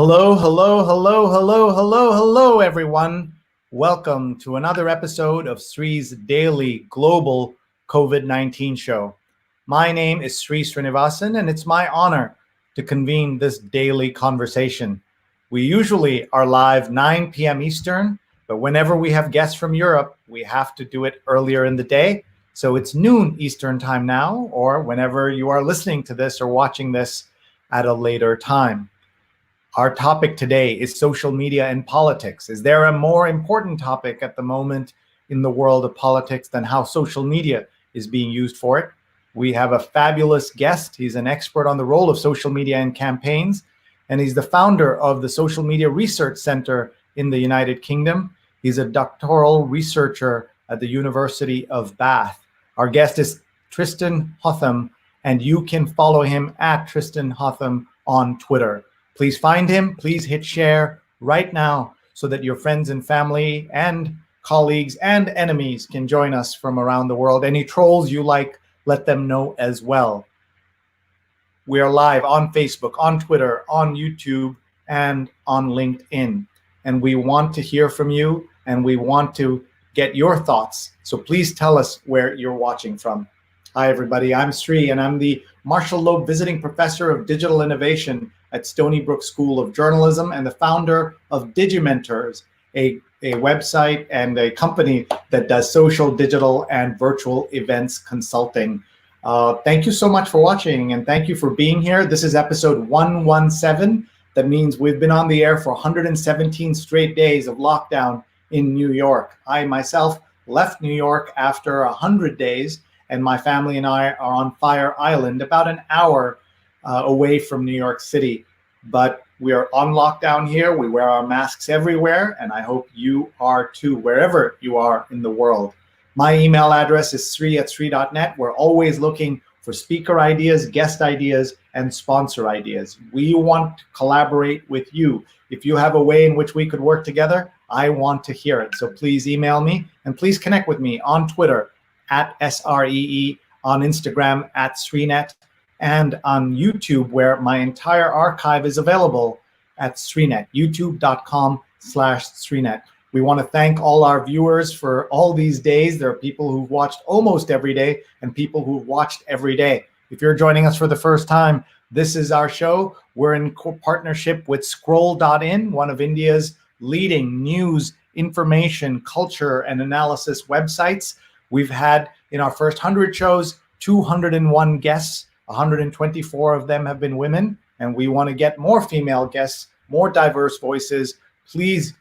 Hello, hello, hello, hello, hello, hello, everyone. Welcome to another episode of Sree's daily global COVID-19 show. My name is Sree Sreenivasan, and it's my honor to convene this daily conversation. We usually are live 9 p.m. Eastern, but whenever we have guests from Europe, we have to do it earlier in the day. So it's noon Eastern time now, or whenever you are listening to this or watching this at a later time. Our topic today is social media and politics. Is there a more important topic at the moment in the world of politics than how social media is being used for it? We have a fabulous guest. He's an expert on the role of social media in campaigns, and he's the founder of the Social Media Research Center in the United Kingdom. He's a doctoral researcher at the University of Bath. Our guest is Tristan Hotham, and you can follow him at Tristan Hotham on Twitter. Please find him, please hit share right now so that your friends and family and colleagues and enemies can join us from around the world. Any trolls you like, let them know as well. We are live on Facebook, on Twitter, on YouTube, and on LinkedIn. And we want to hear from you, and we want to get your thoughts. So please tell us where you're watching from. Hi, everybody. I'm Sree, and I'm the Marshall Loeb Visiting Professor of Digital Innovation at Stony Brook School of Journalism and the founder of Digimentors, a website and a company that does social, digital, and virtual events consulting. Thank you so much for watching, and thank you for being here. This is episode 117. That means we've been on the air for 117 straight days of lockdown in New York. I myself left New York after 100 days, and my family and I are on Fire Island, about an hour away from New York City. But we are on lockdown here. We wear our masks everywhere, and I hope you are too, wherever you are in the world. My email address is sree@sree.net. We're always looking for speaker ideas, guest ideas, and sponsor ideas. We want to collaborate with you. If you have a way in which we could work together, I want to hear it. So please email me, and please connect with me on Twitter at SREE, on Instagram at SreeNet, and on YouTube, where my entire archive is available at SreeNet, youtube.com/SreeNet. We want to thank all our viewers for all these days. There are people who've watched almost every day and people who've watched every day. If you're joining us for the first time, this is our show. We're in partnership with Scroll.in, one of India's leading news, information, culture, and analysis websites. We've had, in our first 100 shows, 201 guests. 124 of them have been women, and we want to get more female guests, more diverse voices. Please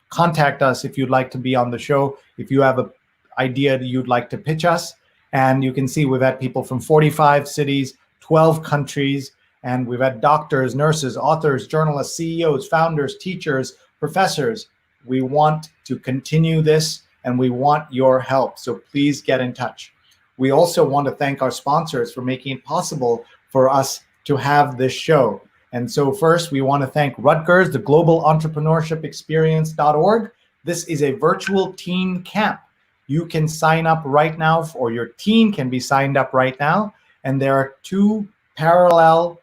contact us if you'd like to be on the show, if you have an idea that you'd like to pitch us. And you can see we've had people from 45 cities, 12 countries, and we've had doctors, nurses, authors, journalists, CEOs, founders, teachers, professors. We want to continue this, and we want your help, so please get in touch. We also want to thank our sponsors for making it possible for us to have this show. And so first, we want to thank Rutgers, the Global Entrepreneurship Experience.org. This is a virtual teen camp. You can sign up right now, or your teen can be signed up right now. And there are 2 parallel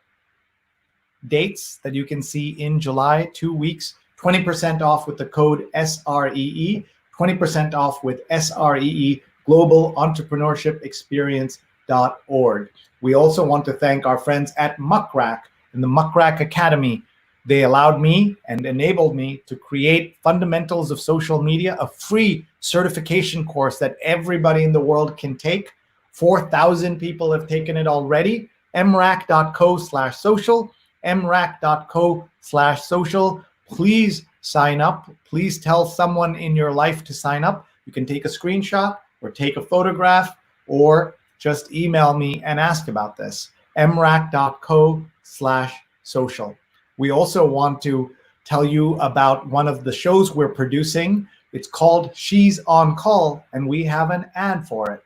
dates that you can see in July, 2 weeks, 20% off with the code SREE, 20% off with SREE, Global Entrepreneurship Experience.org. We also want to thank our friends at Muckrack and the Muckrack Academy. They allowed me and enabled me to create Fundamentals of Social Media, a free certification course that everybody in the world can take. 4,000 people have taken it already. mrac.co/social, mrac.co/social. Please sign up. Please tell someone in your life to sign up. You can take a screenshot or take a photograph, or just email me and ask about this. mrac.co/social. We also want to tell you about one of the shows we're producing. It's called She's on Call, and we have an ad for it.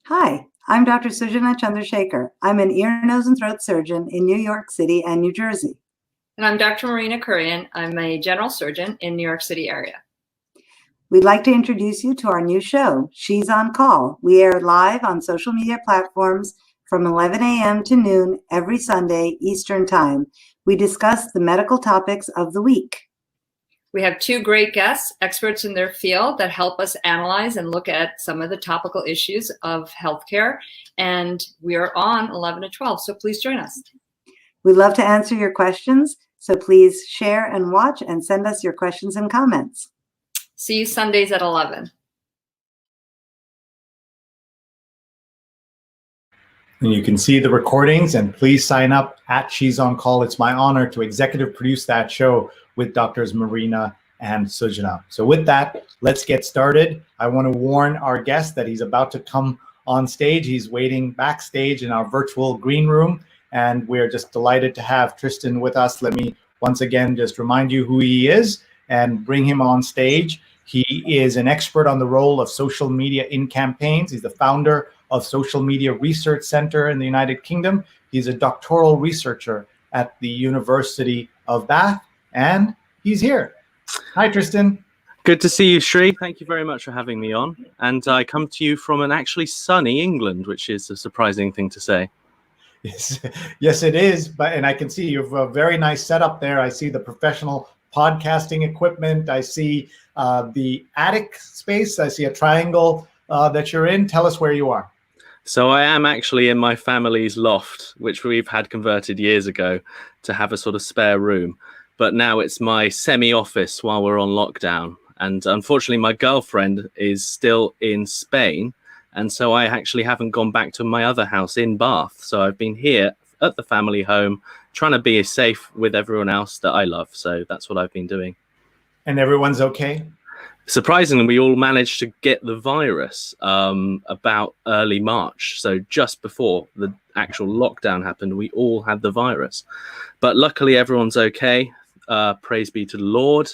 Hi, I'm Dr. Sujana Chandrasekhar. I'm an ear, nose, and throat surgeon in New York City and New Jersey. And I'm Dr. Marina Kurian. I'm a general surgeon in New York City area. We'd like to introduce you to our new show, She's on Call. We air live on social media platforms from 11 a.m. to noon every Sunday Eastern Time. We discuss the medical topics of the week. We have two great guests, experts in their field that help us analyze and look at some of the topical issues of healthcare. And we are on 11 to 12, so please join us. We love to answer your questions, so please share and watch and send us your questions and comments. See you Sundays at 11. And you can see the recordings, and please sign up at She's on Call. It's my honor to executive produce that show with Doctors Marina and Sujana. So with that, let's get started. I want to warn our guest that he's about to come on stage. He's waiting backstage in our virtual green room, and we're just delighted to have Tristan with us. Let me once again just remind you who he is and bring him on stage. He is an expert on the role of social media in campaigns. He's the founder of Social Media Research Center in the United Kingdom. He's a doctoral researcher at the University of Bath, and he's here. Hi, Tristan. Good to see you, Sree. Thank you very much for having me on. And I come to you from an actually sunny England, which is a surprising thing to say. Yes, it is. And I can see you have a very nice setup there. I see the professional podcasting equipment. I see the attic space. I see a triangle that you're in. Tell us where you are. So I am actually in my family's loft, which we've had converted years ago to have a sort of spare room. But now it's my semi-office while we're on lockdown. And unfortunately, my girlfriend is still in Spain. And so I actually haven't gone back to my other house in Bath. So I've been here at the family home, trying to be safe with everyone else that I love. So that's what I've been doing. And everyone's okay? Surprisingly, we all managed to get the virus about early March. So just before the actual lockdown happened, we all had the virus. But luckily, everyone's okay. Praise be to the Lord.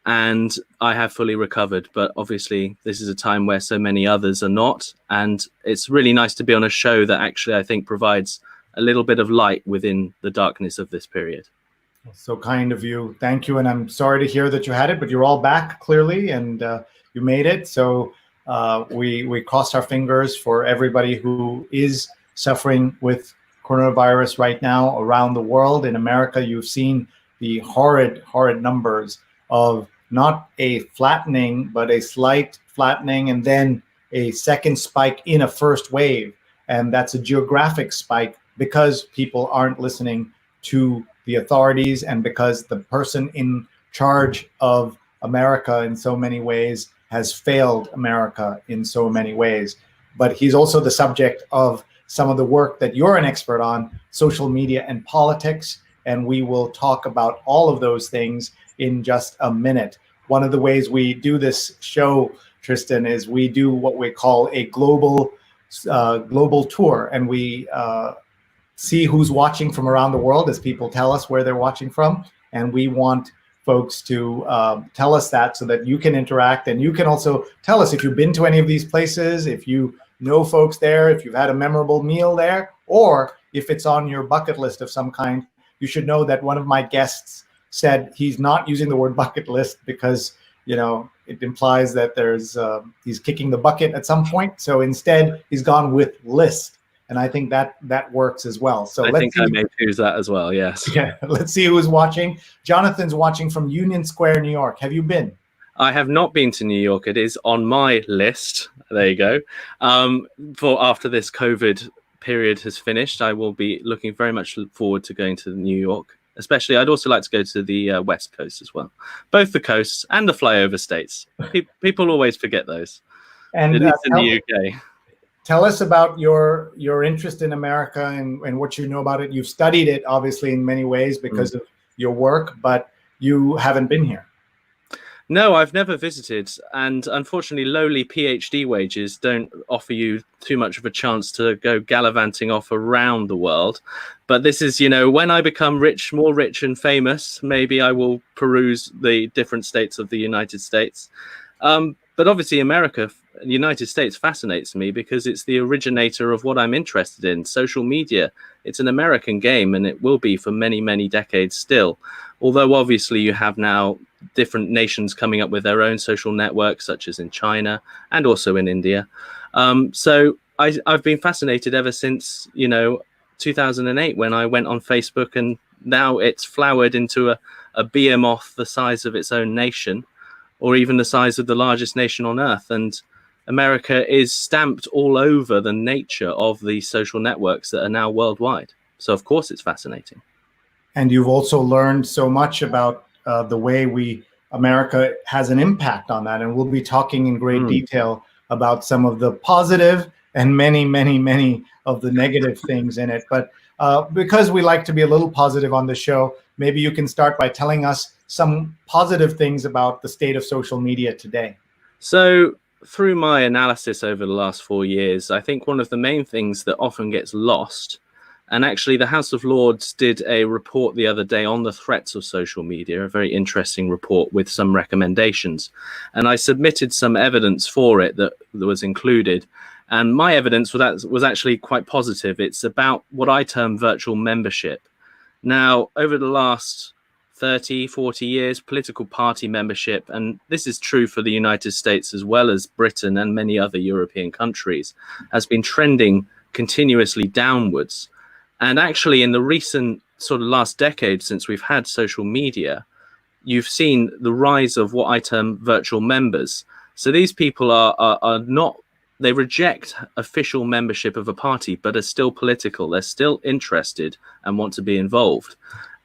And I have fully recovered. But obviously, this is a time where so many others are not. And it's really nice to be on a show that actually, I think, provides a little bit of light within the darkness of this period. So kind of you. Thank you. And I'm sorry to hear that you had it, but you're all back clearly, and you made it. So we crossed our fingers for everybody who is suffering with coronavirus right now around the world. In America, you've seen the horrid numbers of not a flattening, but a slight flattening, and then a second spike in a first wave. And that's a geographic spike because people aren't listening to the authorities, and because the person in charge of America in so many ways has failed America in so many ways. But he's also the subject of some of the work that you're an expert on, social media and politics, and we will talk about all of those things in just a minute. One of the ways we do this show, Tristan, is we do what we call a global tour, and we see who's watching from around the world as people tell us where they're watching from. And we want folks to tell us that so that you can interact, and you can also tell us if you've been to any of these places, if you know folks there, if you've had a memorable meal there, or if it's on your bucket list of some kind. You should know that one of my guests said he's not using the word bucket list because, you know, it implies that there's he's kicking the bucket at some point. So instead, he's gone with list. And I think that works as well. So I think I may choose that as well, yes. Yeah, let's see who's watching. Jonathan's watching from Union Square, New York. Have you been? I have not been to New York. It is on my list. There you go. For after this COVID period has finished, I will be looking very much forward to going to New York. Especially, I'd also like to go to the West Coast as well. Both the coasts and the flyover states. People always forget those. And at least in the UK. Tell us about your interest in America and what you know about it. You've studied it, obviously, in many ways because of your work, but you haven't been here. No, I've never visited. And unfortunately, lowly PhD wages don't offer you too much of a chance to go gallivanting off around the world. But this is, you know, when I become rich, more rich and famous, maybe I will peruse the different states of the United States. But obviously, America, the United States fascinates me because it's the originator of what I'm interested in, social media. It's an American game, and it will be for many, many decades still. Although obviously you have now different nations coming up with their own social networks, such as in China and also in India. So I've been fascinated ever since, 2008 when I went on Facebook, and now it's flowered into a behemoth the size of its own nation, or even the size of the largest nation on earth. And America is stamped all over the nature of the social networks that are now worldwide. So of course it's fascinating. And you've also learned so much about the way America has an impact on that. And we'll be talking in great detail about some of the positive and many, many, many of the negative things in it. But because we like to be a little positive on the show, maybe you can start by telling us some positive things about the state of social media today. So through my analysis over the last 4 years, I think one of the main things that often gets lost, and actually the House of Lords did a report the other day on the threats of social media, a very interesting report with some recommendations. And I submitted some evidence for it that was included. And my evidence was actually quite positive. It's about what I term virtual membership. Now, over the last 30, 40 years, political party membership, and this is true for the United States as well as Britain and many other European countries, has been trending continuously downwards. And actually, in the recent sort of last decade, since we've had social media, you've seen the rise of what I term virtual members. So these people are not, they reject official membership of a party, but are still political. They're still interested and want to be involved.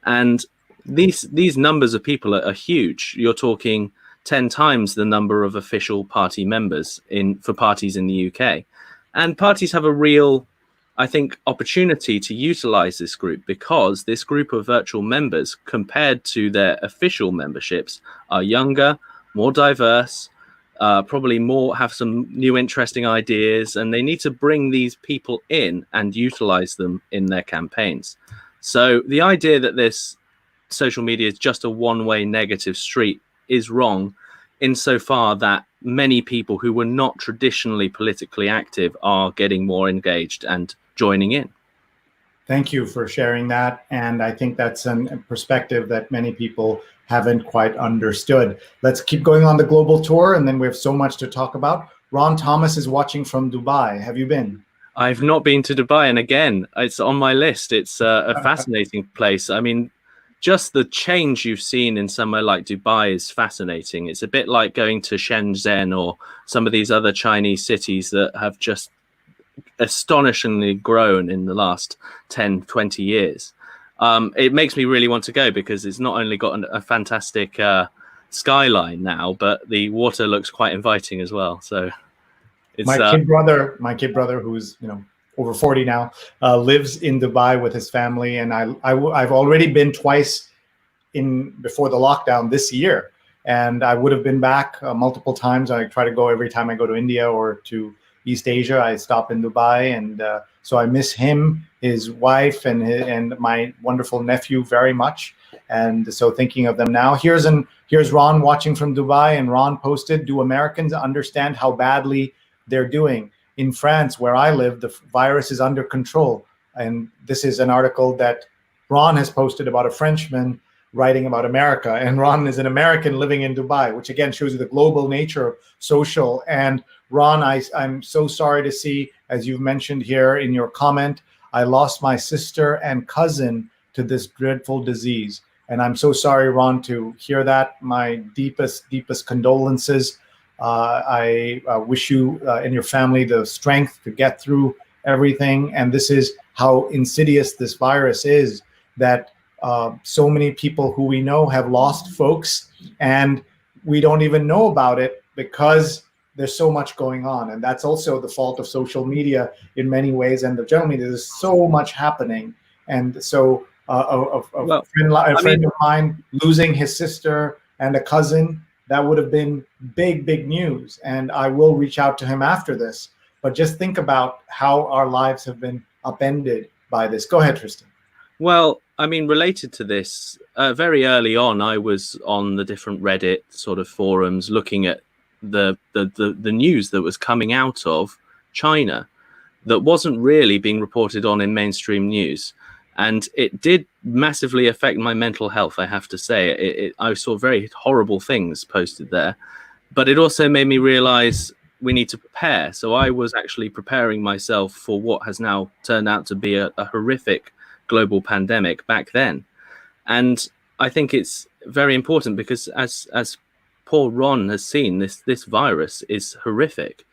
And these numbers of people are huge. You're talking 10 times the number of official party members for parties in the UK. And parties have a real, I think, opportunity to utilize this group, because this group of virtual members, compared to their official memberships, are younger, more diverse, probably have some new interesting ideas, and they need to bring these people in and utilize them in their campaigns. So the idea that this social media is just a one-way negative street is wrong, insofar that many people who were not traditionally politically active are getting more engaged and joining in. Thank you for sharing that. And I think that's a perspective that many people haven't quite understood. Let's keep going on the global tour, and then we have so much to talk about. Ron Thomas is watching from Dubai. Have you been? I've not been to Dubai, and again, it's on my list. It's a fascinating place. I mean, just the change you've seen in somewhere like Dubai is fascinating. It's a bit like going to Shenzhen or some of these other Chinese cities that have just astonishingly grown in the last 10, 20 years. It makes me really want to go, because it's not only got a fantastic skyline now, but the water looks quite inviting as well. So it's my kid brother, who's over 40 now, lives in Dubai with his family, and I've already been twice before the lockdown this year, and I would have been back multiple times. I try to go every time I go to India or to East Asia. I stop in Dubai, and so I miss him, his wife, and my wonderful nephew very much. And so thinking of them now. Here's Ron watching from Dubai, and Ron posted, "Do Americans understand how badly they're doing? In France, where I live, the virus is under control." And this is an article that Ron has posted about a Frenchman writing about America. And Ron is an American living in Dubai, which again shows you the global nature of social. And Ron, I'm so sorry to see, as you've mentioned here in your comment, I lost my sister and cousin to this dreadful disease. And I'm so sorry, Ron, to hear that. My deepest condolences. I wish you and your family the strength to get through everything. And this is how insidious this virus is, that so many people who we know have lost folks, and we don't even know about it because there's so much going on. And that's also the fault of social media in many ways. And the general media, there's so much happening. And so a friend of mine losing his sister and a cousin, that would have been big news. And I will reach out to him after this. But just think about how our lives have been upended by this. Go ahead, Tristan. Well, I mean, related to this, very early on, I was on the different Reddit sort of forums looking at the news that was coming out of China that wasn't really being reported on in mainstream news. And it did massively affect my mental health, I have to say. I saw very horrible things posted there. But it also made me realize we need to prepare. So I was actually preparing myself for what has now turned out to be a horrific global pandemic back then. And I think it's very important because as poor Ron has seen, this virus is horrific.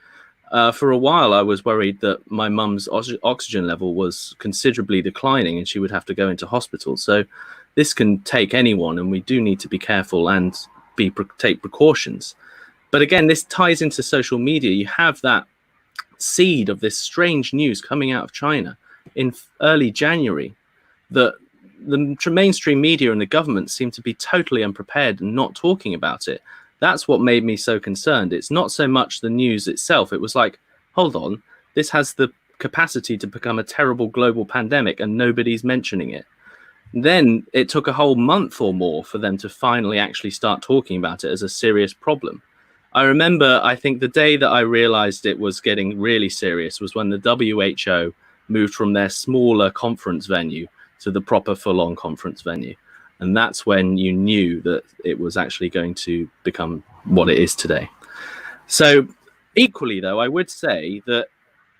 For a while, I was worried that my mum's oxygen level was considerably declining and she would have to go into hospital. So this can take anyone, and we do need to be careful and take precautions. But again, this ties into social media. You have that seed of this strange news coming out of China in early January that the mainstream media and the government seem to be totally unprepared and not talking about it. That's what made me so concerned. It's not so much the news itself. It was like, hold on, this has the capacity to become a terrible global pandemic and nobody's mentioning it. Then it took a whole month or more for them to finally actually start talking about it as a serious problem. I remember, I think the day that I realized it was getting really serious was when the WHO moved from their smaller conference venue to the proper full-on conference venue. And that's when you knew that it was actually going to become what it is today. So equally, though, I would say that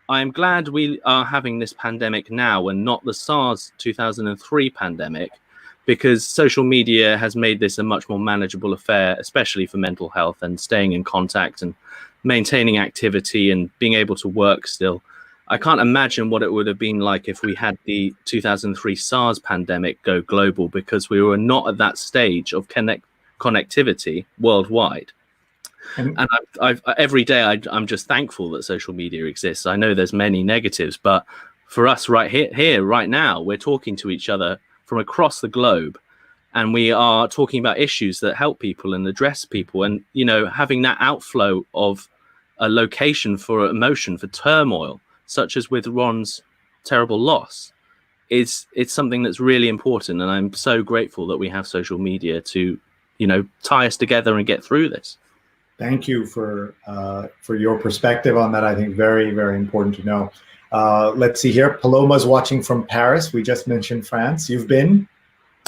I'm glad we are having this pandemic now and not the SARS 2003 pandemic, because social media has made this a much more manageable affair, especially for mental health and staying in contact and maintaining activity and being able to work still. I can't imagine what it would have been like if we had the 2003 SARS pandemic go global, because we were not at that stage of connectivity worldwide. And every day I'm just thankful that social media exists. I know there's many negatives, but for us right here, right now, we're talking to each other from across the globe, and we are talking about issues that help people and address people. And, you know, having that outflow of a location for emotion, for turmoil, such as with Ron's terrible loss, it's something that's really important. And I'm so grateful that we have social media to, you know, tie us together and get through this. Thank you for your perspective on that. I think very, very important to know. Let's see here. Paloma's watching from Paris. We just mentioned France. You've been?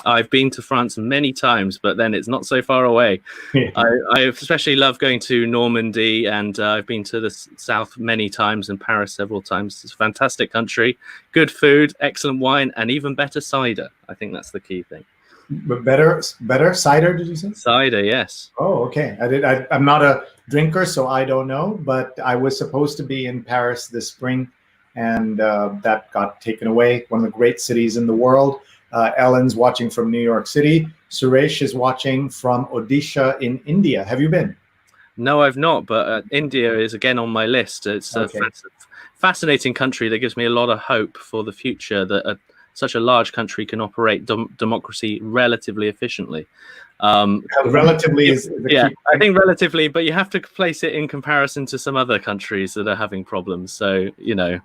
I've been to France many times, but then it's not so far away. I especially love going to Normandy, and I've been to the south many times and Paris several times. It's a fantastic country, good food, excellent wine, and even better cider. I think that's the key thing. But better cider, did you say? Cider, yes. Oh, okay. I'm not a drinker, so I don't know, but I was supposed to be in Paris this spring, and that got taken away. One of the great cities in the world. Ellen's watching from New York City. Suresh is watching from Odisha in India. Have you been? No, I've not, but India is again on my list. It's okay. A fascinating country that gives me a lot of hope for the future, that such a large country can operate democracy relatively efficiently. Relatively is the yeah, key. I think relatively, but you have to place it in comparison to some other countries that are having problems. So, you know.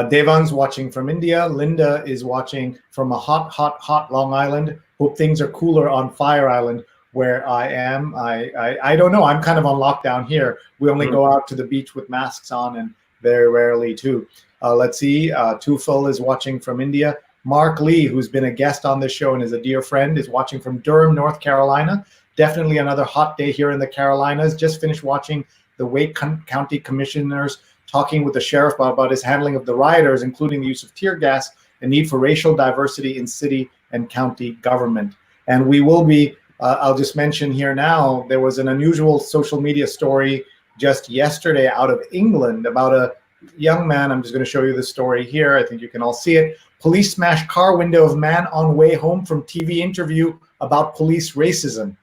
Devon's watching from India. Linda is watching from a hot Long Island. Hope things are cooler on Fire Island where I am. I don't know. I'm kind of on lockdown here. We only go out to the beach with masks on, and very rarely too. Let's see. Tufel is watching from India. Mark Lee, who's been a guest on this show and is a dear friend, is watching from Durham, North Carolina. Definitely another hot day here in the Carolinas. Just finished watching the Wake County Commissioners talking with the sheriff about his handling of the rioters, including the use of tear gas and need for racial diversity in city and county government. And we will be, I'll just mention here now, there was an unusual social media story just yesterday out of England about a young man. I'm just going to show you the story here. I think you can all see it. Police smash car window of man on way home from TV interview about police racism.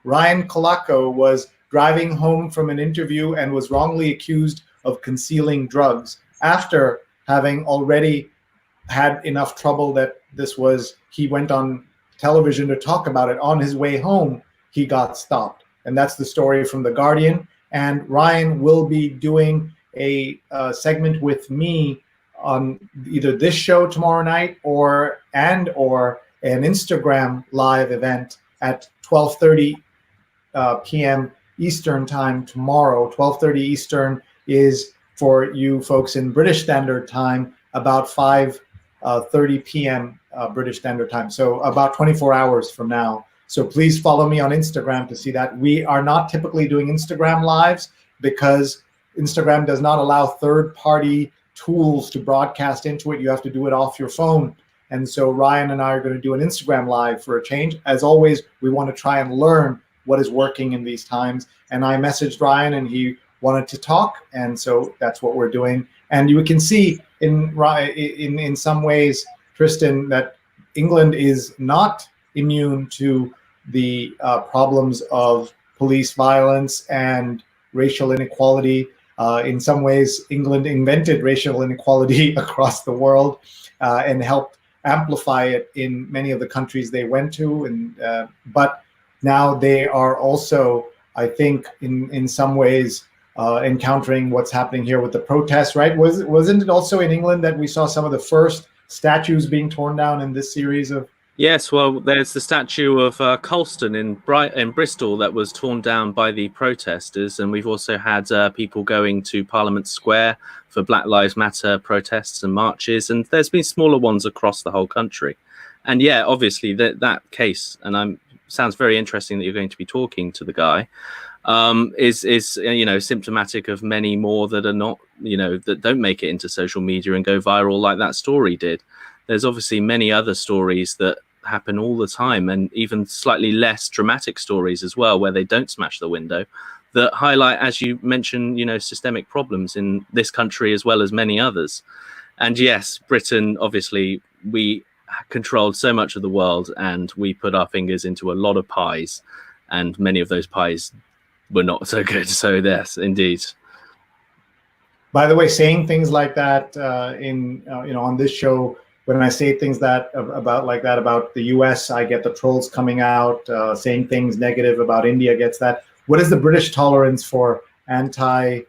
Ryan Calico was driving home from an interview and was wrongly accused of concealing drugs after having already had enough trouble that he went on television to talk about it. On his way home, he got stopped. And that's the story from The Guardian. And Ryan will be doing a segment with me on either this show tomorrow night or an Instagram live event at 12:30 p.m. Eastern time tomorrow. 12:30 Eastern is, for you folks in British Standard Time, about 5:30 p.m. British Standard Time. So about 24 hours from now. So please follow me on Instagram to see that. We are not typically doing Instagram lives. because Instagram does not allow third-party tools to broadcast into it. You have to do it off your phone. And so Ryan and I are going to do an Instagram Live for a change. As always, we want to try and learn what is working in these times. And I messaged Ryan and he wanted to talk. And so that's what we're doing. And you can see in some ways, Tristan, that England is not immune to the problems of police violence and racial inequality. In some ways, England invented racial inequality across the world and helped amplify it in many of the countries they went to. And but now they are also, I think, in some ways, encountering what's happening here with the protests, right? Wasn't it also in England that we saw some of the first statues being torn down in this series of? Yes, well, there's the statue of Colston in Bristol that was torn down by the protesters, and we've also had people going to Parliament Square for Black Lives Matter protests and marches, and there's been smaller ones across the whole country. And yeah, obviously that case, and sounds very interesting that you're going to be talking to the guy, is symptomatic of many more that are not, that don't make it into social media and go viral like that story did. There's obviously many other stories that happen all the time, and even slightly less dramatic stories as well, where they don't smash the window, that highlight, as you mentioned, systemic problems in this country as well as many others. And yes, Britain, obviously, we controlled so much of the world and we put our fingers into a lot of pies, and many of those pies were not so good. So yes, indeed. By the way, saying things like that on this show, when I say things about the US, I get the trolls coming out. Saying things negative about India gets that. What is the British tolerance for or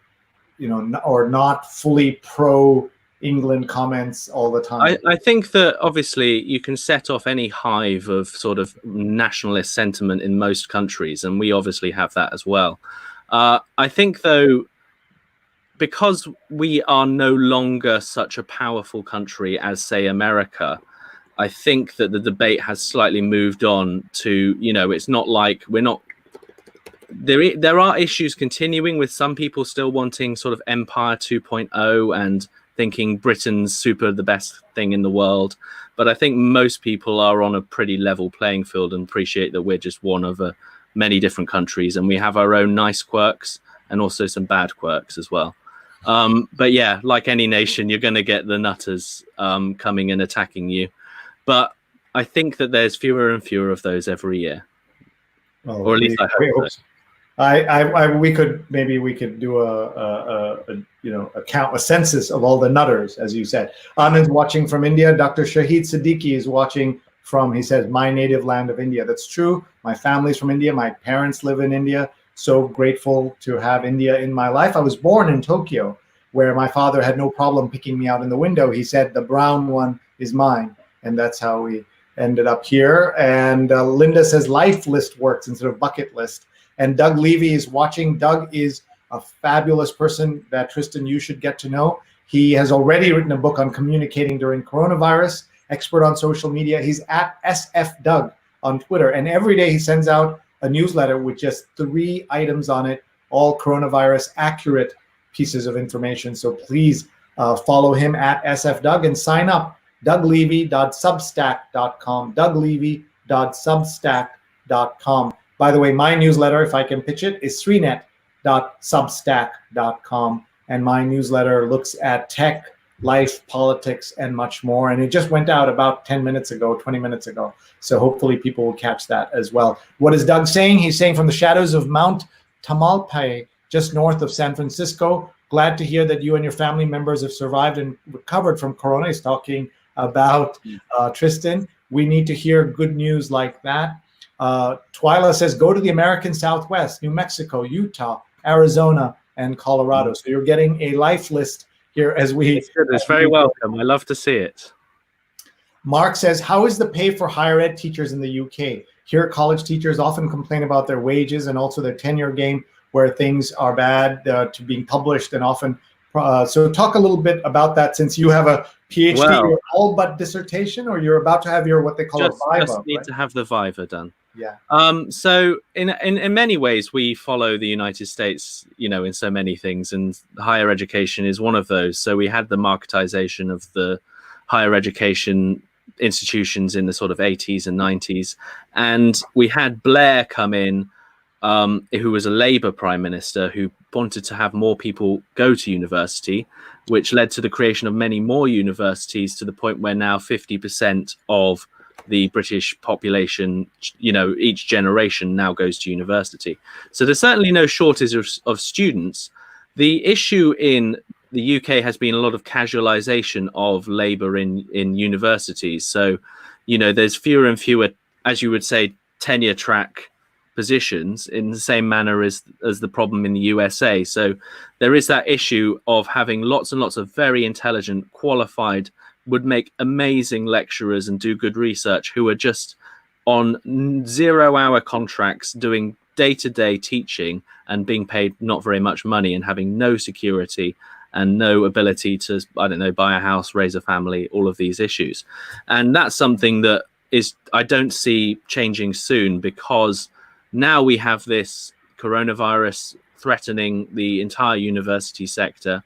not fully pro-England comments all the time? I think that obviously you can set off any hive of sort of nationalist sentiment in most countries, and we obviously have that as well. I think, though, because we are no longer such a powerful country as, say, America, I think that the debate has slightly moved on to, it's not like we're not. There are issues continuing with some people still wanting sort of Empire 2.0 and thinking Britain's the best thing in the world. But I think most people are on a pretty level playing field and appreciate that we're just one of many different countries, and we have our own nice quirks and also some bad quirks as well. But yeah, like any nation, you're going to get the nutters coming and attacking you. But I think that there's fewer and fewer of those every year. Well, or at least I hope so. We could do a census of all the nutters, as you said. Anand's watching from India. Dr. Shahid Siddiqui is watching from, he says, my native land of India. That's true. My family's from India. My parents live in India. So grateful to have India in my life. I was born in Tokyo, where my father had no problem picking me out in the window. He said, the brown one is mine. And that's how we ended up here. And Linda says life list works instead of bucket list. And Doug Levy is watching. Doug is a fabulous person that, Tristan, you should get to know. He has already written a book on communicating during coronavirus, expert on social media. He's at SF Doug on Twitter. And every day he sends out a newsletter with just 3 items on it, all coronavirus accurate pieces of information. So please follow him at SF Doug and sign up. DougLevy.substack.com. DougLevy.substack.com. By the way, my newsletter, if I can pitch it, is Sreenet.substack.com. And my newsletter looks at tech, life, politics, and much more. And it just went out about 20 minutes ago. So hopefully people will catch that as well. What is Doug saying? He's saying from the shadows of Mount Tamalpais, just north of San Francisco. Glad to hear that you and your family members have survived and recovered from corona. He's talking about Tristan. We need to hear good news like that. Twyla says, go to the American Southwest, New Mexico, Utah, Arizona, and Colorado. So you're getting a life list here as we... It's very welcome. I love to see it. Mark says, how is the pay for higher ed teachers in the UK? Here, college teachers often complain about their wages and also their tenure game, where things are bad to being published and often. So talk a little bit about that, since you have a PhD, your all but dissertation, or you're about to have your what they call a viva. Just need to have the viva done. Yeah. So in many ways, we follow the United States, in so many things, and higher education is one of those. So we had the marketization of the higher education institutions in the sort of 80s and 90s, and we had Blair come in, who was a Labour prime minister who wanted to have more people go to university, which led to the creation of many more universities, to the point where now 50% of the British population, each generation now goes to university. So there's certainly no shortage of students. The issue in the UK has been a lot of casualisation of labour in universities. So, there's fewer and fewer, as you would say, tenure track positions, in the same manner as the problem in the USA. So there is that issue of having lots and lots of very intelligent, qualified, would make amazing lecturers and do good research, who are just on 0-hour contracts doing day-to-day teaching and being paid not very much money, and having no security and no ability to, buy a house, raise a family, all of these issues. And that's something that I don't see changing soon, because now we have this coronavirus threatening the entire university sector.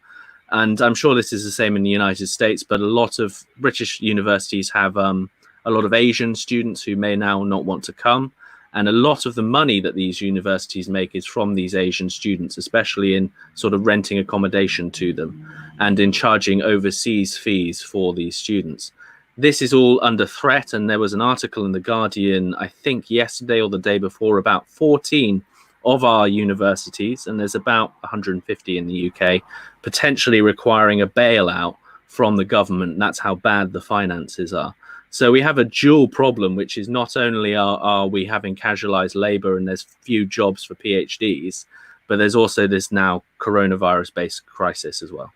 And I'm sure this is the same in the United States, but a lot of British universities have a lot of Asian students who may now not want to come. And a lot of the money that these universities make is from these Asian students, especially in sort of renting accommodation to them and in charging overseas fees for these students. This is all under threat. And there was an article in The Guardian, I think yesterday or the day before, about 14 of our universities, and there's about 150 in the UK, potentially requiring a bailout from the government. That's how bad the finances are. So we have a dual problem, which is not only are we having casualized labor and there's few jobs for PhDs, but there's also this now coronavirus-based crisis as well.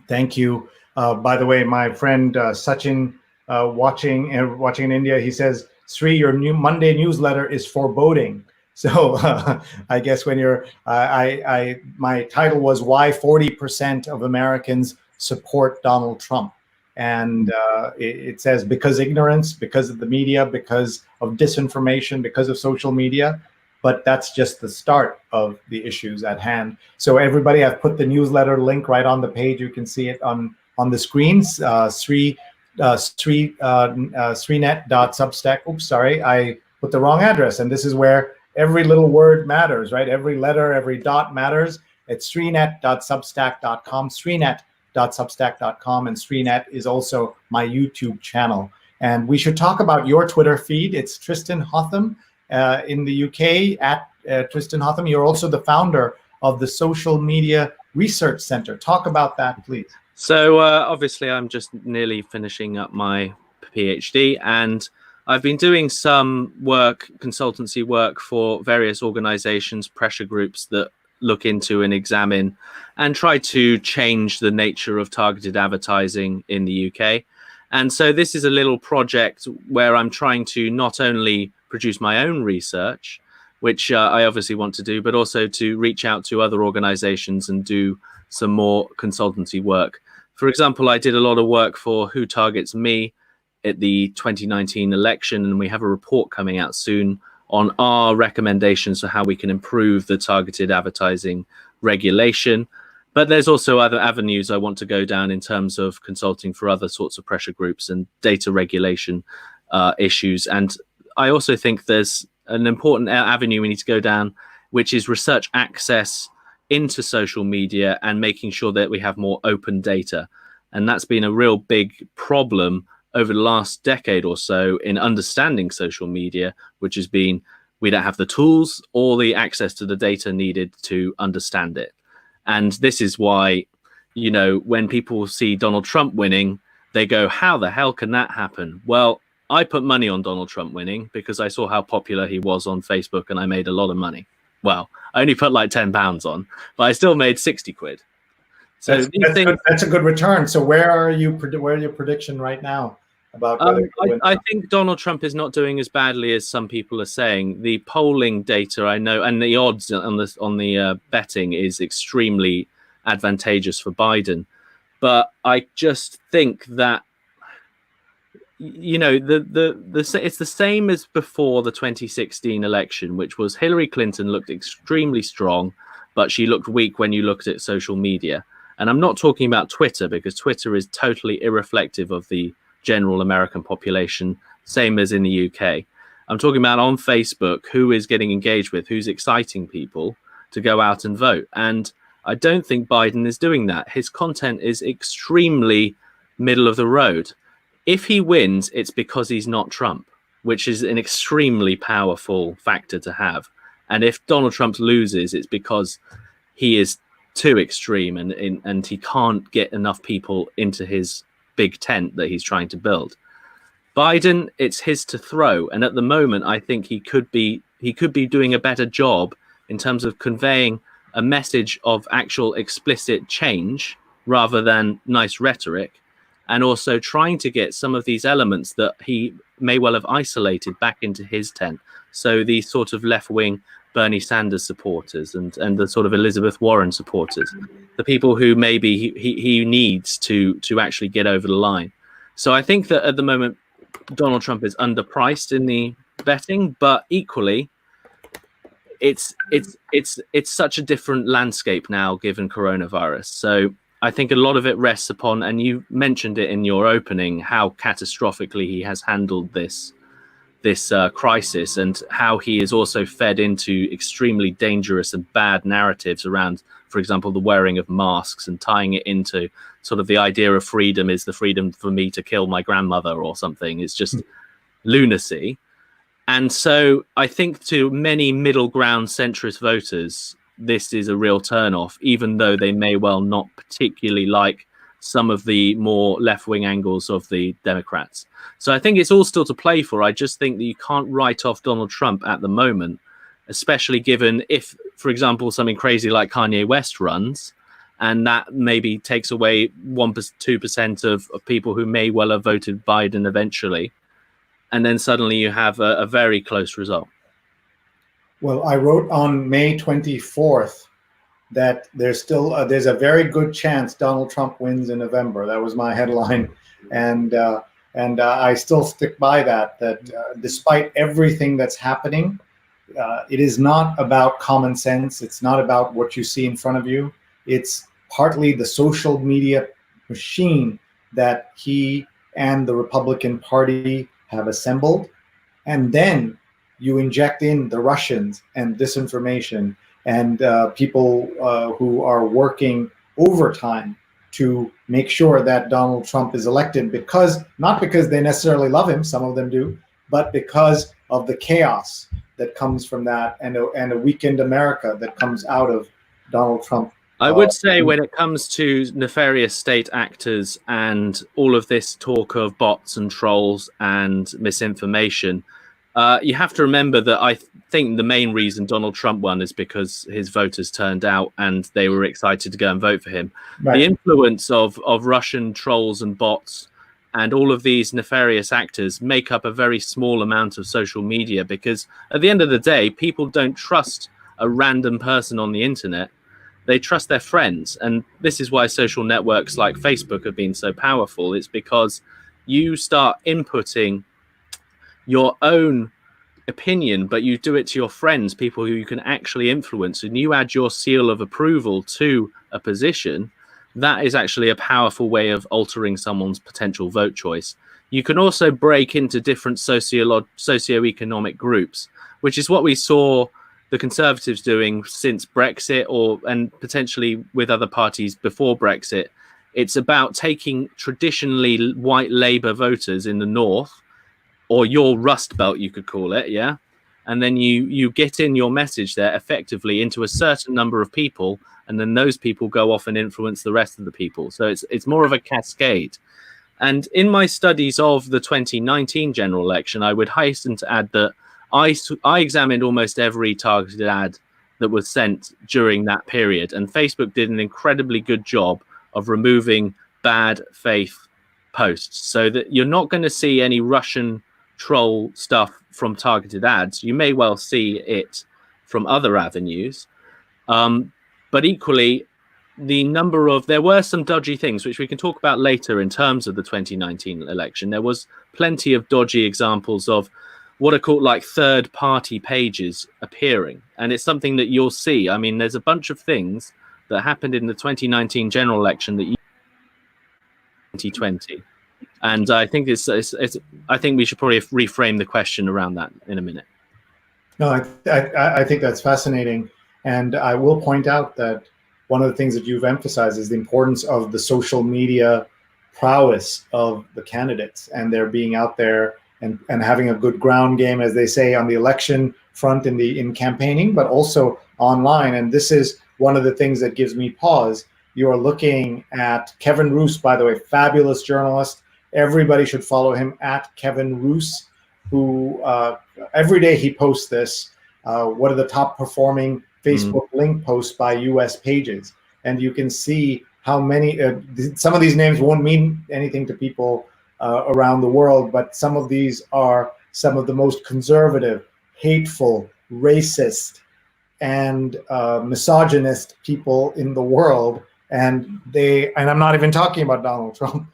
Thank you. By the way, my friend Sachin, watching in India, he says, Sree, your new Monday newsletter is foreboding. So I guess when you're, my title was Why 40% of Americans Support Donald Trump. And it says because ignorance, because of the media, because of disinformation, because of social media. But that's just the start of the issues at hand. So everybody, I've put the newsletter link right on the page. You can see it on the screens. Sreenet.substack. Oops, sorry, I put the wrong address. And this is where every little word matters, right? Every letter, every dot matters. It's sreenet.substack.com, sreenet.substack.com, and Sreenet is also my YouTube channel. And we should talk about your Twitter feed. It's Tristan Hotham in the UK, at Tristan Hotham. You're also the founder of the Social Media Research Center. Talk about that, please. So obviously, I'm just nearly finishing up my PhD, and I've been doing some work, consultancy work, for various organizations, pressure groups that look into and examine and try to change the nature of targeted advertising in the UK. And so this is a little project where I'm trying to not only produce my own research, which I obviously want to do, but also to reach out to other organizations and do some more consultancy work. For example, I did a lot of work for Who Targets Me at the 2019 election, and we have a report coming out soon on our recommendations for how we can improve the targeted advertising regulation. But there's also other avenues I want to go down in terms of consulting for other sorts of pressure groups and data regulation issues. And I also think there's an important avenue we need to go down, which is research access into social media and making sure that we have more open data. And that's been a real big problem over the last decade or so in understanding social media, which has been we don't have the tools or the access to the data needed to understand it. And this is why, when people see Donald Trump winning, they go, how the hell can that happen? Well, I put money on Donald Trump winning because I saw how popular he was on Facebook and I made a lot of money. Well, I only put like £10 on, but I still made 60 quid. So that's a good return. So where are your prediction right now about I think Donald Trump is not doing as badly as some people are saying. The polling data I know, and the odds on the betting is extremely advantageous for Biden. But I just think that, you know, it's the same as before the 2016 election, which was Hillary Clinton looked extremely strong, but she looked weak when you looked at social media. And I'm not talking about Twitter, because Twitter is totally irreflective of the general American population, same as in the UK. I'm talking about on Facebook, who is getting engaged with, who's exciting people to go out and vote. And I don't think Biden is doing that. His content is extremely middle of the road. If he wins, it's because he's not Trump, which is an extremely powerful factor to have. And if Donald Trump loses, it's because he is too extreme and he can't get enough people into his big tent that he's trying to build. Biden, it's his to throw. And at the moment, I think he could be doing a better job in terms of conveying a message of actual explicit change rather than nice rhetoric, and also trying to get some of these elements that he may well have isolated back into his tent. So these sort of left-wing Bernie Sanders supporters and the sort of Elizabeth Warren supporters, the people who maybe he needs to actually get over the line. So I think that at the moment, Donald Trump is underpriced in the betting, but equally, it's such a different landscape now given coronavirus. So I think a lot of it rests upon, and you mentioned it in your opening, how catastrophically he has handled this crisis, and how he is also fed into extremely dangerous and bad narratives around, for example, the wearing of masks, and tying it into sort of the idea of freedom is the freedom for me to kill my grandmother or something. It's just lunacy. And so I think to many middle ground centrist voters, this is a real turnoff, even though they may well not particularly like some of the more left-wing angles of the Democrats. So I think it's all still to play for. I just think that you can't write off Donald Trump at the moment, especially given if, for example, something crazy like Kanye West runs, and that maybe takes away 2% of people who may well have voted Biden eventually. And then suddenly you have a very close result. Well, I wrote on May 24th that there's a very good chance Donald Trump wins in November. That was my headline, and I still stick by that. Despite everything that's happening, it is not about common sense. It's not about what you see in front of you. It's partly the social media machine that he and the Republican Party have assembled, and then you inject in the Russians and disinformation and people who are working overtime to make sure that Donald Trump is elected, not because they necessarily love him, some of them do, but because of the chaos that comes from that, and a weakened America that comes out of Donald Trump. I would say when it comes to nefarious state actors and all of this talk of bots and trolls and misinformation, you have to remember that I think the main reason Donald Trump won is because his voters turned out and they were excited to go and vote for him. Right. The influence of Russian trolls and bots and all of these nefarious actors make up a very small amount of social media, because at the end of the day, people don't trust a random person on the internet. They trust their friends. And this is why social networks like Facebook have been so powerful. It's because you start inputting your own opinion, but you do it to your friends, people who you can actually influence, and you add your seal of approval to a position. That is actually a powerful way of altering someone's potential vote choice. You can also break into different socioeconomic groups, which is what we saw the Conservatives doing since Brexit, and potentially with other parties before Brexit. It's about taking traditionally white Labour voters in the north, or your Rust Belt, you could call it, yeah? And then you get in your message there effectively into a certain number of people, and then those people go off and influence the rest of the people. So it's more of a cascade. And in my studies of the 2019 general election, I would hasten to add that I examined almost every targeted ad that was sent during that period, and Facebook did an incredibly good job of removing bad faith posts, so that you're not going to see any Russian troll stuff from targeted ads. You may well see it from other avenues, but equally, there were some dodgy things which we can talk about later in terms of the 2019 election. There was plenty of dodgy examples of what are called like third party pages appearing, and it's something that you'll see. I mean, there's a bunch of things that happened in the 2019 general election that 2020, and I think I think we should probably reframe the question around that in a minute. No, I think that's fascinating, and I will point out that one of the things that you've emphasized is the importance of the social media prowess of the candidates, and their being out there and having a good ground game, as they say, on the election front in campaigning, but also online. And this is one of the things that gives me pause. You are looking at Kevin Roose, by the way, fabulous journalist. Everybody should follow him at Kevin Roose, who every day he posts this. What are the top performing Facebook link posts by US pages? And you can see how many, some of these names won't mean anything to people around the world, but some of these are some of the most conservative, hateful, racist, and misogynist people in the world. And I'm not even talking about Donald Trump,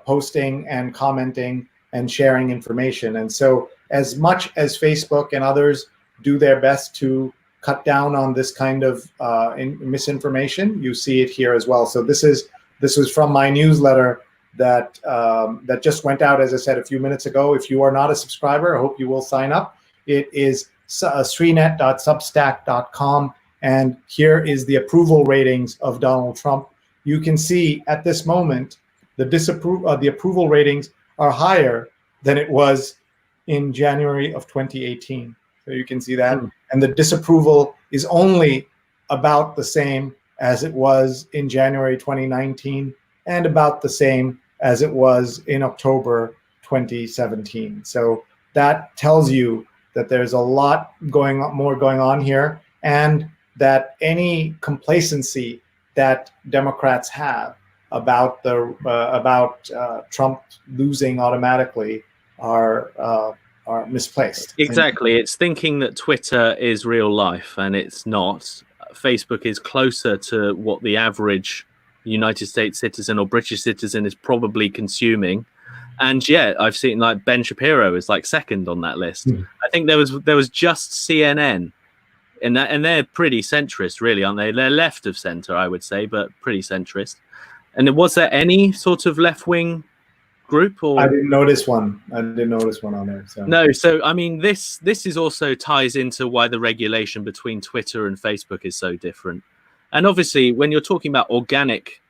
posting and commenting and sharing information. And so as much as Facebook and others do their best to cut down on this kind of misinformation, you see it here as well. So this was from my newsletter that just went out, as I said, a few minutes ago. If you are not a subscriber, I hope you will sign up. It is sreenet.substack.com, and here is the approval ratings of Donald Trump. You can see at this moment the approval ratings are higher than it was in January of 2018. So you can see that. And the disapproval is only about the same as it was in January 2019 and about the same as it was in October 2017. So that tells you that there's a lot more going on here, and that any complacency that Democrats have about Trump losing automatically are misplaced. Exactly. It's thinking that Twitter is real life, and it's not. Facebook is closer to what the average United States citizen or British citizen is probably consuming. And yeah, I've seen like Ben Shapiro is like second on that list. I think there was just CNN, and they're pretty centrist, really, aren't they? They're left of center, I would say, but pretty centrist. And was there any sort of left-wing group? Or I didn't notice one on there. So. No, so I mean, this is also ties into why the regulation between Twitter and Facebook is so different. And obviously, when you're talking about organic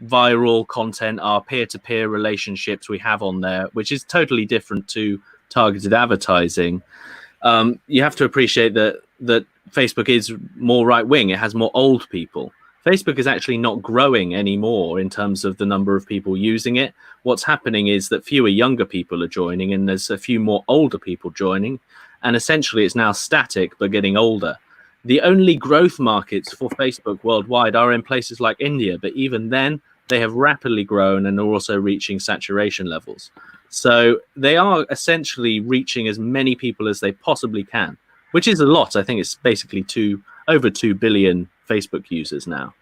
viral content, our peer-to-peer relationships we have on there, which is totally different to targeted advertising, you have to appreciate that Facebook is more right-wing. It has more old people. Facebook is actually not growing anymore in terms of the number of people using it. What's happening is that fewer younger people are joining, and there's a few more older people joining. And essentially, it's now static, but getting older. The only growth markets for Facebook worldwide are in places like India, but even then, they have rapidly grown and are also reaching saturation levels. So they are essentially reaching as many people as they possibly can, which is a lot. I think it's basically over 2 billion Facebook users now.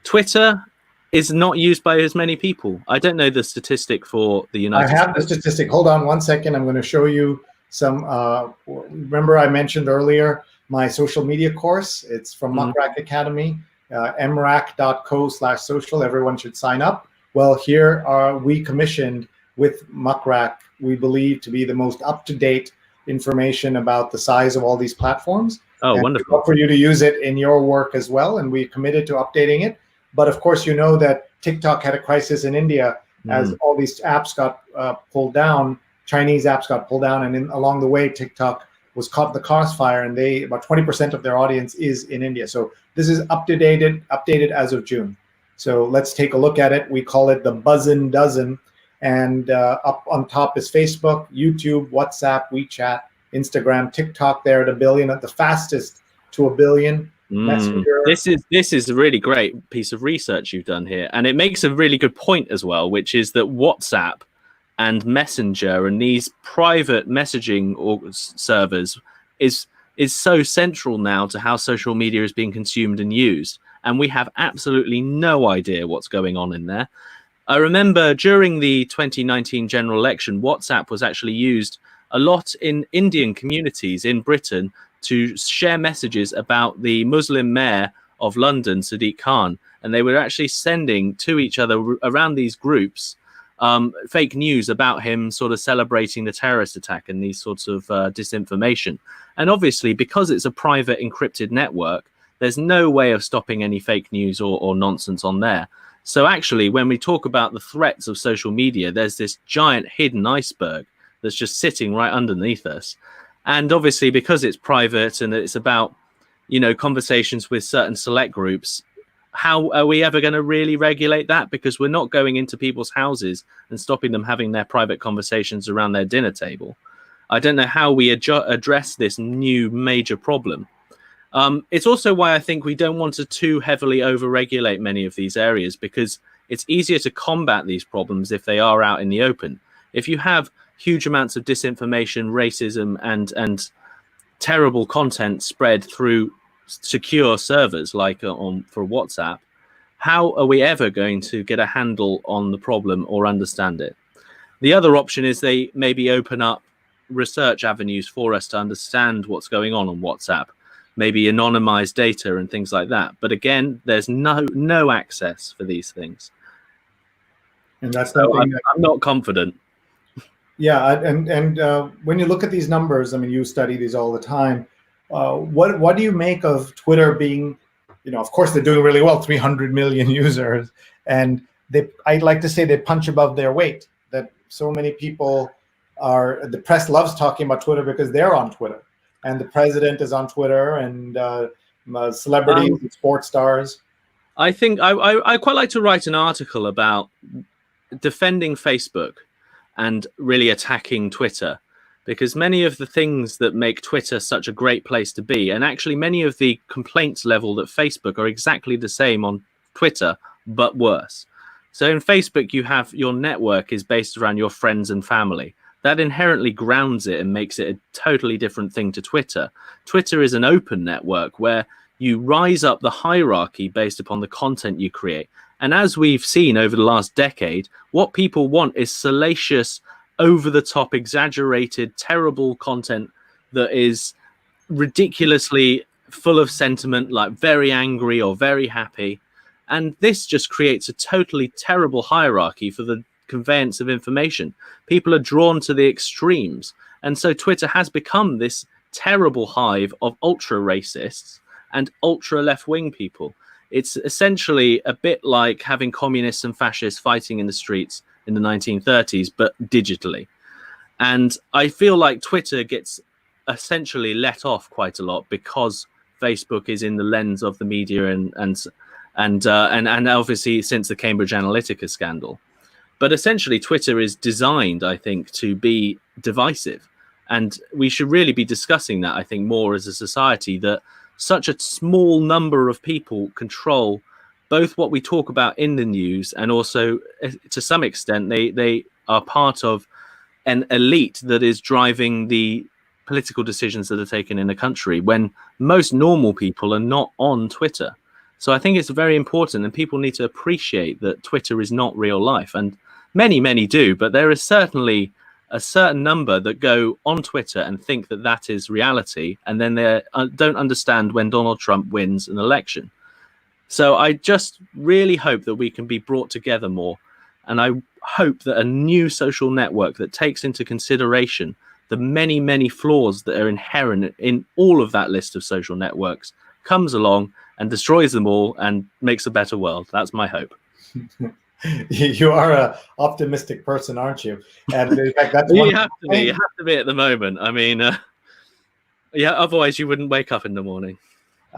Twitter is not used by as many people. I don't know the statistic for the United States. I have the statistic. Hold on one second. I'm going to show you some. Remember I mentioned earlier my social media course. It's from Muckrack Academy, mrac.co/social. Everyone should sign up. Well, here we commissioned with Muckrack, we believe, to be the most up-to-date information about the size of all these platforms. Oh, and wonderful. for you to use it in your work as well. And we committed to updating it. But of course, you know that TikTok had a crisis in India as all these apps got pulled down. Chinese apps got pulled down. And along the way, TikTok was caught in the crossfire, and about 20% of their audience is in India. So this is updated as of June. So let's take a look at it. We call it the Buzzin' Dozen. And up on top is Facebook, YouTube, WhatsApp, WeChat, Instagram, TikTok. They're at 1 billion, at the fastest to 1 billion. Messenger. This is a really great piece of research you've done here, and it makes a really good point as well, which is that WhatsApp and Messenger and these private messaging servers is so central now to how social media is being consumed and used. and we have absolutely no idea what's going on in there. I remember during the 2019 general election, WhatsApp was actually used a lot in Indian communities in Britain to share messages about the Muslim mayor of London, Sadiq Khan. And they were actually sending to each other around these groups fake news about him sort of celebrating the terrorist attack and these sorts of disinformation. And obviously, because it's a private encrypted network, there's no way of stopping any fake news or nonsense on there. So actually, when we talk about the threats of social media, there's this giant hidden iceberg that's just sitting right underneath us. And obviously, because it's private and it's about, you know, conversations with certain select groups, how are we ever going to really regulate that? Because we're not going into people's houses and stopping them having their private conversations around their dinner table. I don't know how we address this new major problem. It's also why I think we don't want to too heavily over-regulate many of these areas, because it's easier to combat these problems if they are out in the open. If you have huge amounts of disinformation, racism, and terrible content spread through secure servers like for WhatsApp, how are we ever going to get a handle on the problem or understand it? The other option is they maybe open up research avenues for us to understand what's going on WhatsApp, maybe anonymized data and things like that. But again, there's no access for these things. And that's so I'm not confident. Yeah, and when you look at these numbers, I mean, you study these all the time. What do you make of Twitter being, you know, of course they're doing really well, 300 million users, and I'd like to say they punch above their weight. That so many people the press loves talking about Twitter because they're on Twitter, and the president is on Twitter, and celebrities, and sports stars. I think I quite like to write an article about defending Facebook and really attacking Twitter, because many of the things that make Twitter such a great place to be, and actually many of the complaints leveled at Facebook are exactly the same on Twitter, but worse. So in Facebook, you have your network is based around your friends and family. That inherently grounds it and makes it a totally different thing to Twitter. Twitter is an open network where you rise up the hierarchy based upon the content you create. And as we've seen over the last decade, what people want is salacious, over-the-top, exaggerated, terrible content that is ridiculously full of sentiment, like very angry or very happy. And this just creates a totally terrible hierarchy for the conveyance of information. People are drawn to the extremes. And so Twitter has become this terrible hive of ultra-racists and ultra-left-wing people. It's essentially a bit like having communists and fascists fighting in the streets in the 1930s, but digitally. And I feel like Twitter gets essentially let off quite a lot because Facebook is in the lens of the media and obviously since the Cambridge Analytica scandal. But essentially Twitter is designed, I think, to be divisive. And we should really be discussing that, I think, more as a society, that such a small number of people control both what we talk about in the news, and also to some extent they are part of an elite that is driving the political decisions that are taken in a country, when most normal people are not on Twitter. So I think it's very important, and people need to appreciate that Twitter is not real life. And many do, but there is certainly a certain number that go on Twitter and think that that is reality, and then they don't understand when Donald Trump wins an election. So I just really hope that we can be brought together more, and I hope that a new social network that takes into consideration the many flaws that are inherent in all of that list of social networks comes along and destroys them all and makes a better world. That's my hope. You are an optimistic person, aren't you? And in fact, that's you have to be at the moment. I mean, yeah, otherwise you wouldn't wake up in the morning.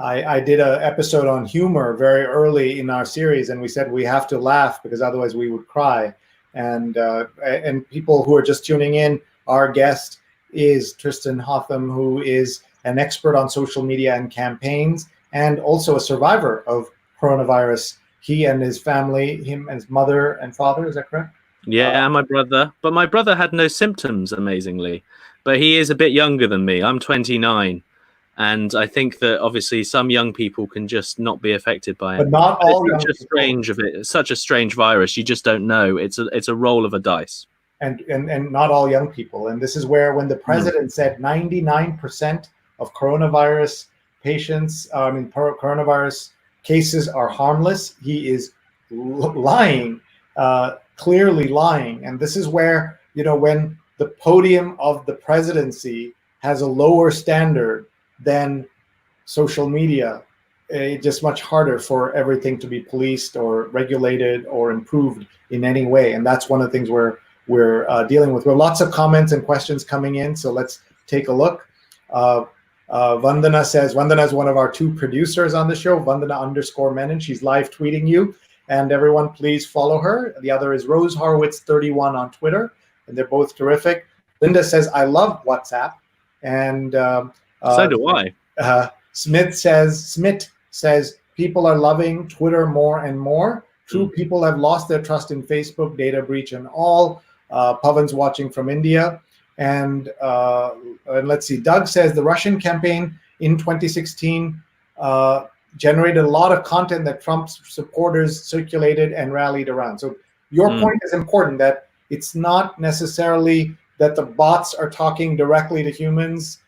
I did an episode on humor very early in our series, and we said we have to laugh because otherwise we would cry. And people who are just tuning in, our guest is Tristan Hotham, who is an expert on social media and campaigns, and also a survivor of coronavirus. He and his family, him and his mother and father, is that correct? Yeah, and my brother. But my brother had no symptoms, amazingly. But he is a bit younger than me. I'm 29. And I think that obviously some young people can just not be affected by it. But not all young people. It's such a strange virus. You just don't know. It's a roll of a dice. And not all young people. And this is where, when the president said 99% of coronavirus patients, coronavirus cases are harmless, he is lying, clearly lying. And this is where, when the podium of the presidency has a lower standard than social media, it's just much harder for everything to be policed or regulated or improved in any way. And that's one of the things we're dealing with. We have lots of comments and questions coming in, so let's take a look. Vandana says, Vandana is one of our 2 producers on the show, Vandana_Menon. She's live tweeting you, and everyone please follow her. The other is Rose Horowitz 31 on Twitter, and they're both terrific. Linda says, I love WhatsApp. And so do I. Smith says people are loving Twitter more and more. True, people have lost their trust in Facebook, data breach and all. Pavan's watching from India. And let's see, Doug says the Russian campaign in 2016 generated a lot of content that Trump's supporters circulated and rallied around. So your point is important, that it's not necessarily that the bots are talking directly to humans,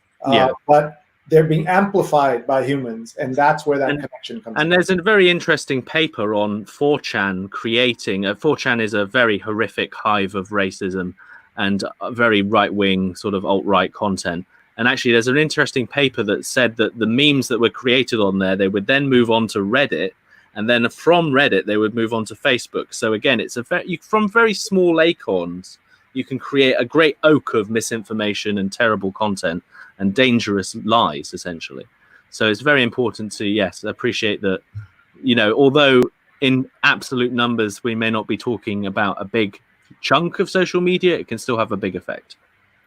but they're being amplified by humans, and that's where that connection comes in. And there's a very interesting paper on 4chan creating. 4chan is a very horrific hive of racism and very right-wing sort of alt-right content. And actually, there's an interesting paper that said that the memes that were created on there, they would then move on to Reddit, and then from Reddit, they would move on to Facebook. So again, it's from very small acorns, you can create a great oak of misinformation and terrible content and dangerous lies, essentially. So it's very important to, yes, appreciate that, although in absolute numbers, we may not be talking about a big chunk of social media, it can still have a big effect.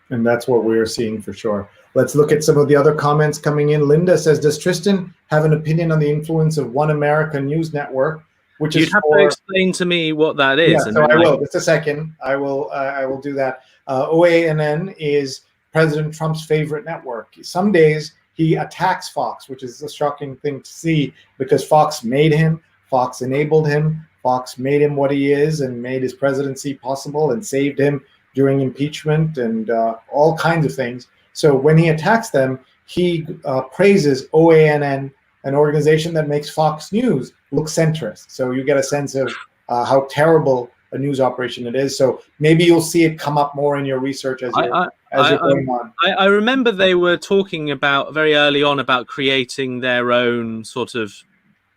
And that's what we're seeing for sure. Let's look at some of the other comments coming in. Linda says, does Tristan have an opinion on the influence of One America News Network? Which You'd have to explain to me what that is. Yeah, so I will. Just a second. I will do that. OANN is President Trump's favorite network. Some days he attacks Fox, which is a shocking thing to see, because Fox made him, Fox enabled him, Fox made him what he is and made his presidency possible and saved him during impeachment and all kinds of things. So when he attacks them, he praises OANN, an organization that makes Fox News look centrist. So you get a sense of how terrible a news operation it is. So maybe you'll see it come up more in your research as you're going on. I remember they were talking about very early on about creating their own sort of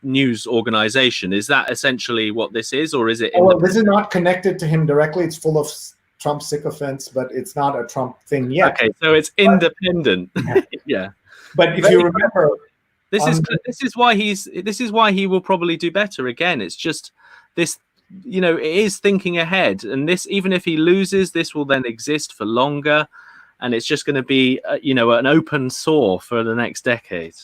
news organization. Is that essentially what this is, or is it? Well, this is not connected to him directly. It's full of Trump sycophants, but it's not a Trump thing yet. Okay, so it's independent. Yeah. But if you remember, this is why he will probably do better again. It's just this, it is thinking ahead, and this, even if he loses, this will then exist for longer, and it's just going to be an open sore for the next decade.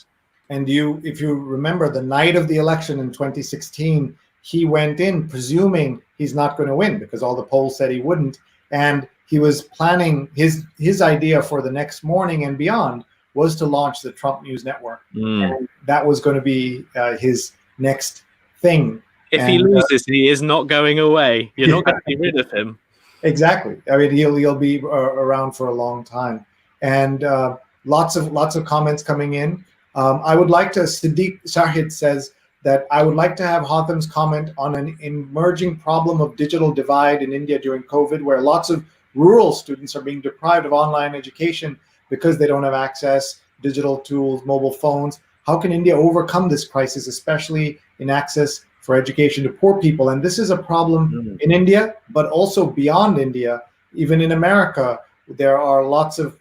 And if you remember, the night of the election in 2016, he went in presuming he's not going to win because all the polls said he wouldn't, and he was planning his idea for the next morning and beyond was to launch the Trump News Network. And that was going to be his next thing. If he loses, he is not going away. You're not going to be rid of him. Exactly. I mean, he'll be around for a long time. And lots of comments coming in. I would like to, Siddiq Shahid says that I would like to have Hotham's comment on an emerging problem of digital divide in India during COVID, where lots of rural students are being deprived of online education because they don't have access, digital tools, mobile phones. How can India overcome this crisis, especially in access for education to poor people? And this is a problem in India, but also beyond India. Even in America, there are lots of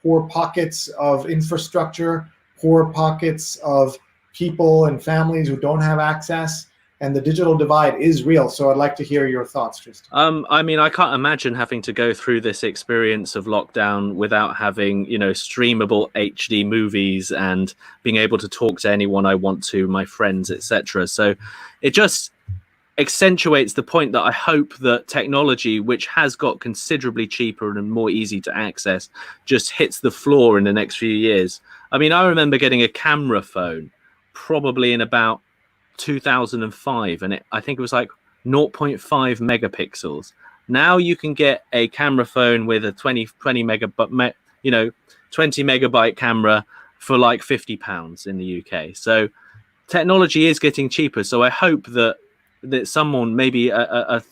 poor pockets of infrastructure, poor pockets of people and families who don't have access, and the digital divide is real. So I'd like to hear your thoughts, Tristan. I mean, I can't imagine having to go through this experience of lockdown without having, streamable HD movies and being able to talk to anyone I want to, my friends, etc. So it's accentuates the point that I hope that technology, which has got considerably cheaper and more easy to access, just hits the floor in the next few years. I mean, I remember getting a camera phone probably in about 2005, and I think it was like 0.5 megapixels. Now you can get a camera phone with a 20 megabyte camera for like £50 in the UK. So technology is getting cheaper. So I hope that someone, maybe a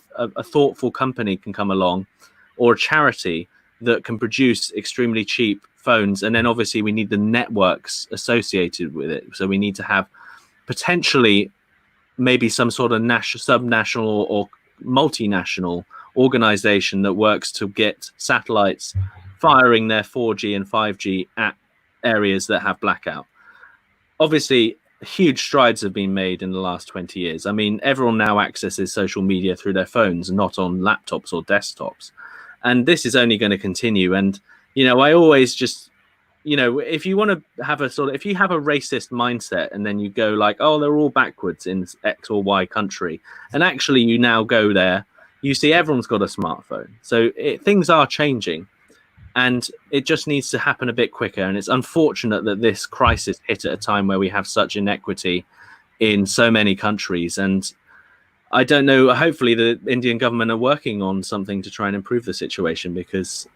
thoughtful company, can come along, or a charity that can produce extremely cheap phones. And then obviously we need the networks associated with it. So we need to have potentially maybe some sort of subnational or multinational organization that works to get satellites firing their 4G and 5G at areas that have blackout. Obviously, huge strides have been made in the last 20 years. I mean, everyone now accesses social media through their phones, not on laptops or desktops. And this is only going to continue. And, I always just, if you want to have if you have a racist mindset and then you go like, oh, they're all backwards in X or Y country, and actually you now go there, you see everyone's got a smartphone. So things are changing, and it just needs to happen a bit quicker. And it's unfortunate that this crisis hit at a time where we have such inequity in so many countries. And I don't know, hopefully the Indian government are working on something to try and improve the situation, because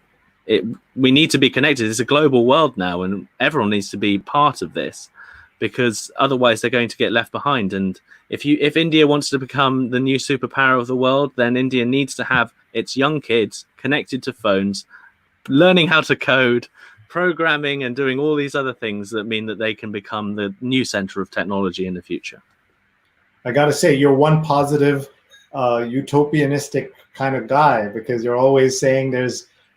we need to be connected. It's a global world now, and everyone needs to be part of this, because otherwise they're going to get left behind. And if India wants to become the new superpower of the world, then India needs to have its young kids connected to phones, learning how to code, programming, and doing all these other things that mean that they can become the new center of technology in the future. I got to say, you're one positive, utopianistic kind of guy, because you're always saying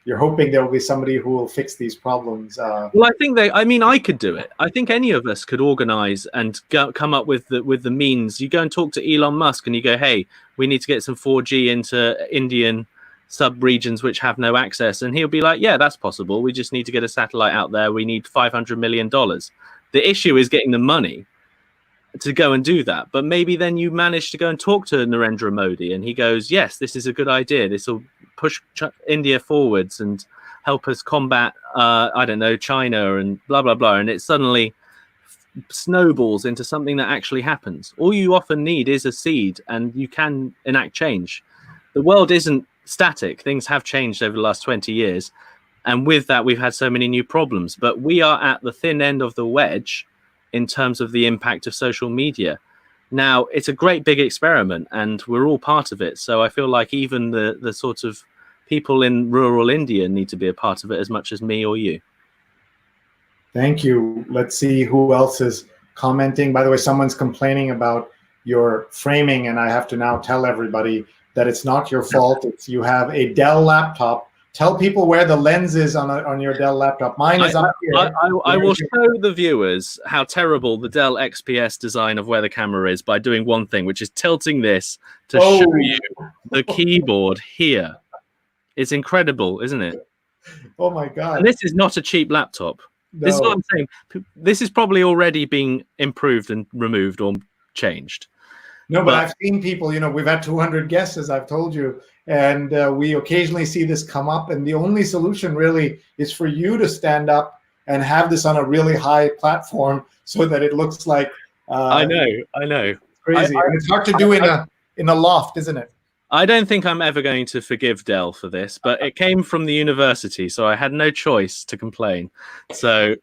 you're hoping there will be somebody who will fix these problems. Well, I think I could do it. I think any of us could organize and come up with the means. You go and talk to Elon Musk and you go, hey, we need to get some 4G into Indian sub-regions which have no access. And he'll be like, yeah, that's possible. We just need to get a satellite out there. We need $500 million. The issue is getting the money to go and do that. But maybe then you manage to go and talk to Narendra Modi and he goes, yes, this is a good idea. This will push India forwards and help us combat, China and blah, blah, blah. And it suddenly snowballs into something that actually happens. All you often need is a seed, and you can enact change. The world isn't static. Things have changed over the last 20 years. And with that, we've had so many new problems. But we are at the thin end of the wedge in terms of the impact of social media. Now, it's a great big experiment, and we're all part of it. So I feel like even the sort of people in rural India need to be a part of it as much as me or you. Thank you. Let's see who else is commenting. By the way, someone's complaining about your framing, and I have to now tell everybody that it's not your fault. It's you have a Dell laptop. Tell people where the lens is on your Dell laptop. Mine is up here. I will show the viewers how terrible the Dell XPS design of where the camera is by doing one thing, which is tilting this to show you the keyboard here. It's incredible, isn't it? Oh my God. And this is not a cheap laptop. No. This is what I'm saying. This is probably already being improved and removed or changed. No, but I've seen people, we've had 200 guests, as I've told you, and we occasionally see this come up. And the only solution really is for you to stand up and have this on a really high platform so that it looks like I know. Crazy. It's hard to do in a loft, isn't it? I don't think I'm ever going to forgive Dell for this, but it came from the university, so I had no choice to complain. So,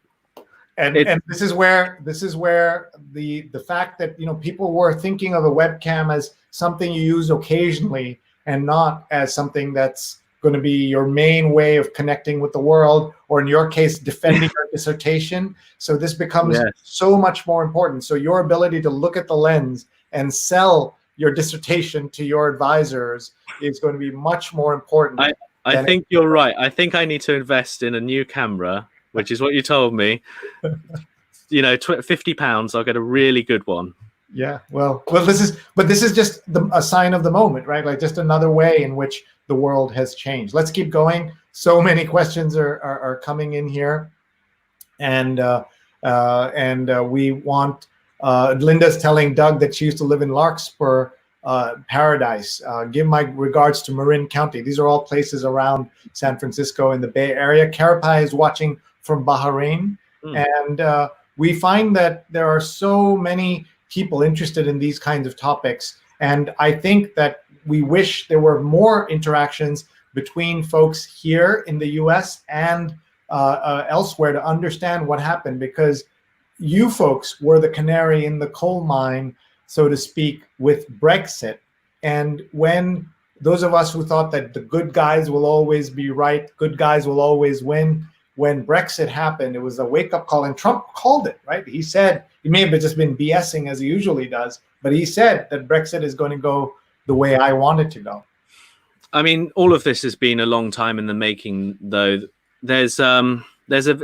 and this is where the fact that people were thinking of a webcam as something you use occasionally and not as something that's going to be your main way of connecting with the world, or in your case, defending your dissertation. So this becomes so much more important. So your ability to look at the lens and sell your dissertation to your advisors is going to be much more important. I think you're right. I think I need to invest in a new camera, which is what you told me. £50, I'll get a really good one. Yeah. Well, this is just a sign of the moment, right? Like just another way in which the world has changed. Let's keep going. So many questions are coming in here, and we want. Linda's telling Doug that she used to live in Larkspur, Paradise. Give my regards to Marin County. These are all places around San Francisco in the Bay Area. Karapai is watching from Bahrain. And we find that there are so many people interested in these kinds of topics. And I think that we wish there were more interactions between folks here in the US and elsewhere to understand what happened, because you folks were the canary in the coal mine, so to speak, with Brexit. And when those of us who thought that the good guys will always be right, good guys will always win, when Brexit happened, it was a wake-up call, and Trump called it, right? He said, he may have just been BSing as he usually does, but he said that Brexit is going to go the way I want it to go. I mean, all of this has been a long time in the making, though. There's an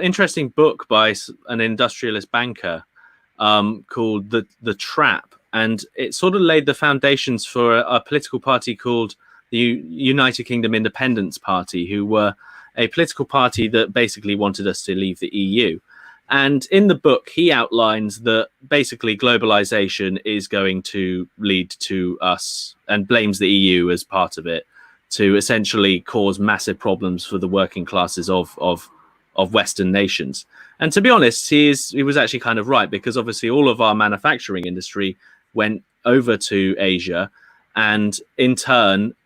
interesting book by an industrialist banker called The Trap, and it sort of laid the foundations for a political party called the United Kingdom Independence Party, who were a political party that basically wanted us to leave the EU. And in the book, he outlines that basically globalization is going to lead to us, and blames the EU as part of it, to essentially cause massive problems for the working classes of Western nations. And to be honest, he was actually kind of right, because obviously all of our manufacturing industry went over to Asia, and in turn,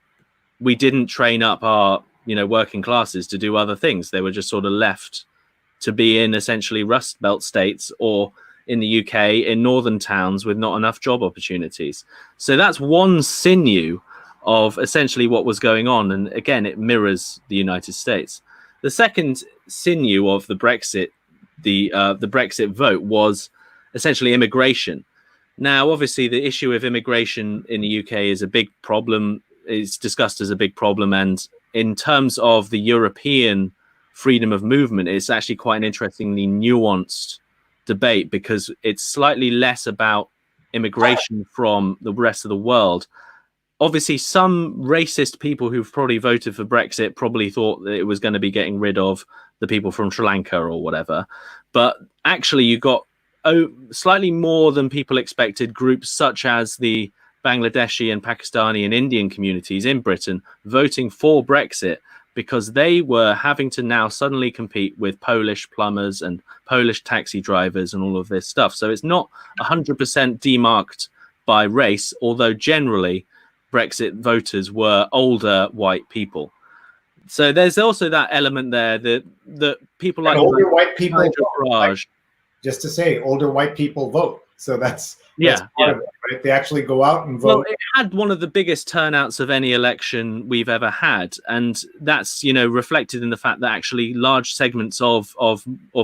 we didn't train up our working classes to do other things. They were just sort of left to be in essentially Rust Belt states, or in the UK in northern towns with not enough job opportunities. So that's one sinew of essentially what was going on. And again, it mirrors the United States. The second sinew of the Brexit, the Brexit vote, was essentially immigration. Now, obviously, the issue of immigration in the UK is a big problem. It's discussed as a big problem. And in terms of the European freedom of movement, it's actually quite an interestingly nuanced debate, because it's slightly less about immigration from the rest of the world. Obviously, some racist people who've probably voted for Brexit probably thought that it was going to be getting rid of the people from Sri Lanka or whatever. But actually, you got slightly more than people expected groups such as the Bangladeshi and Pakistani and Indian communities in Britain voting for Brexit, because they were having to now suddenly compete with Polish plumbers and Polish taxi drivers and all of this stuff. So it's not 100% demarked by race, although generally Brexit voters were older white people. So there's also that element there that people like older white people vote, just to say, older white people vote. So that's part of it, right? They actually go out and vote. Well, it had one of the biggest turnouts of any election we've ever had, and that's reflected in the fact that actually large segments of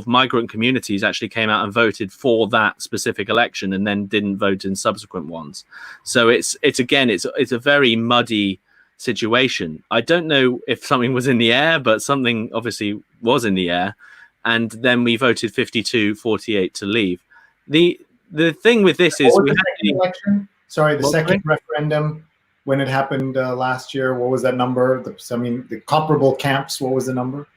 migrant communities actually came out and voted for that specific election, and then didn't vote in subsequent ones. So it's a very muddy situation. I don't know if something was in the air, but something obviously was in the air, and then we voted 52-48 to leave. The thing with this is we had the election. Sorry, the second referendum when it happened last year. What was that number? The comparable camps. What was the number?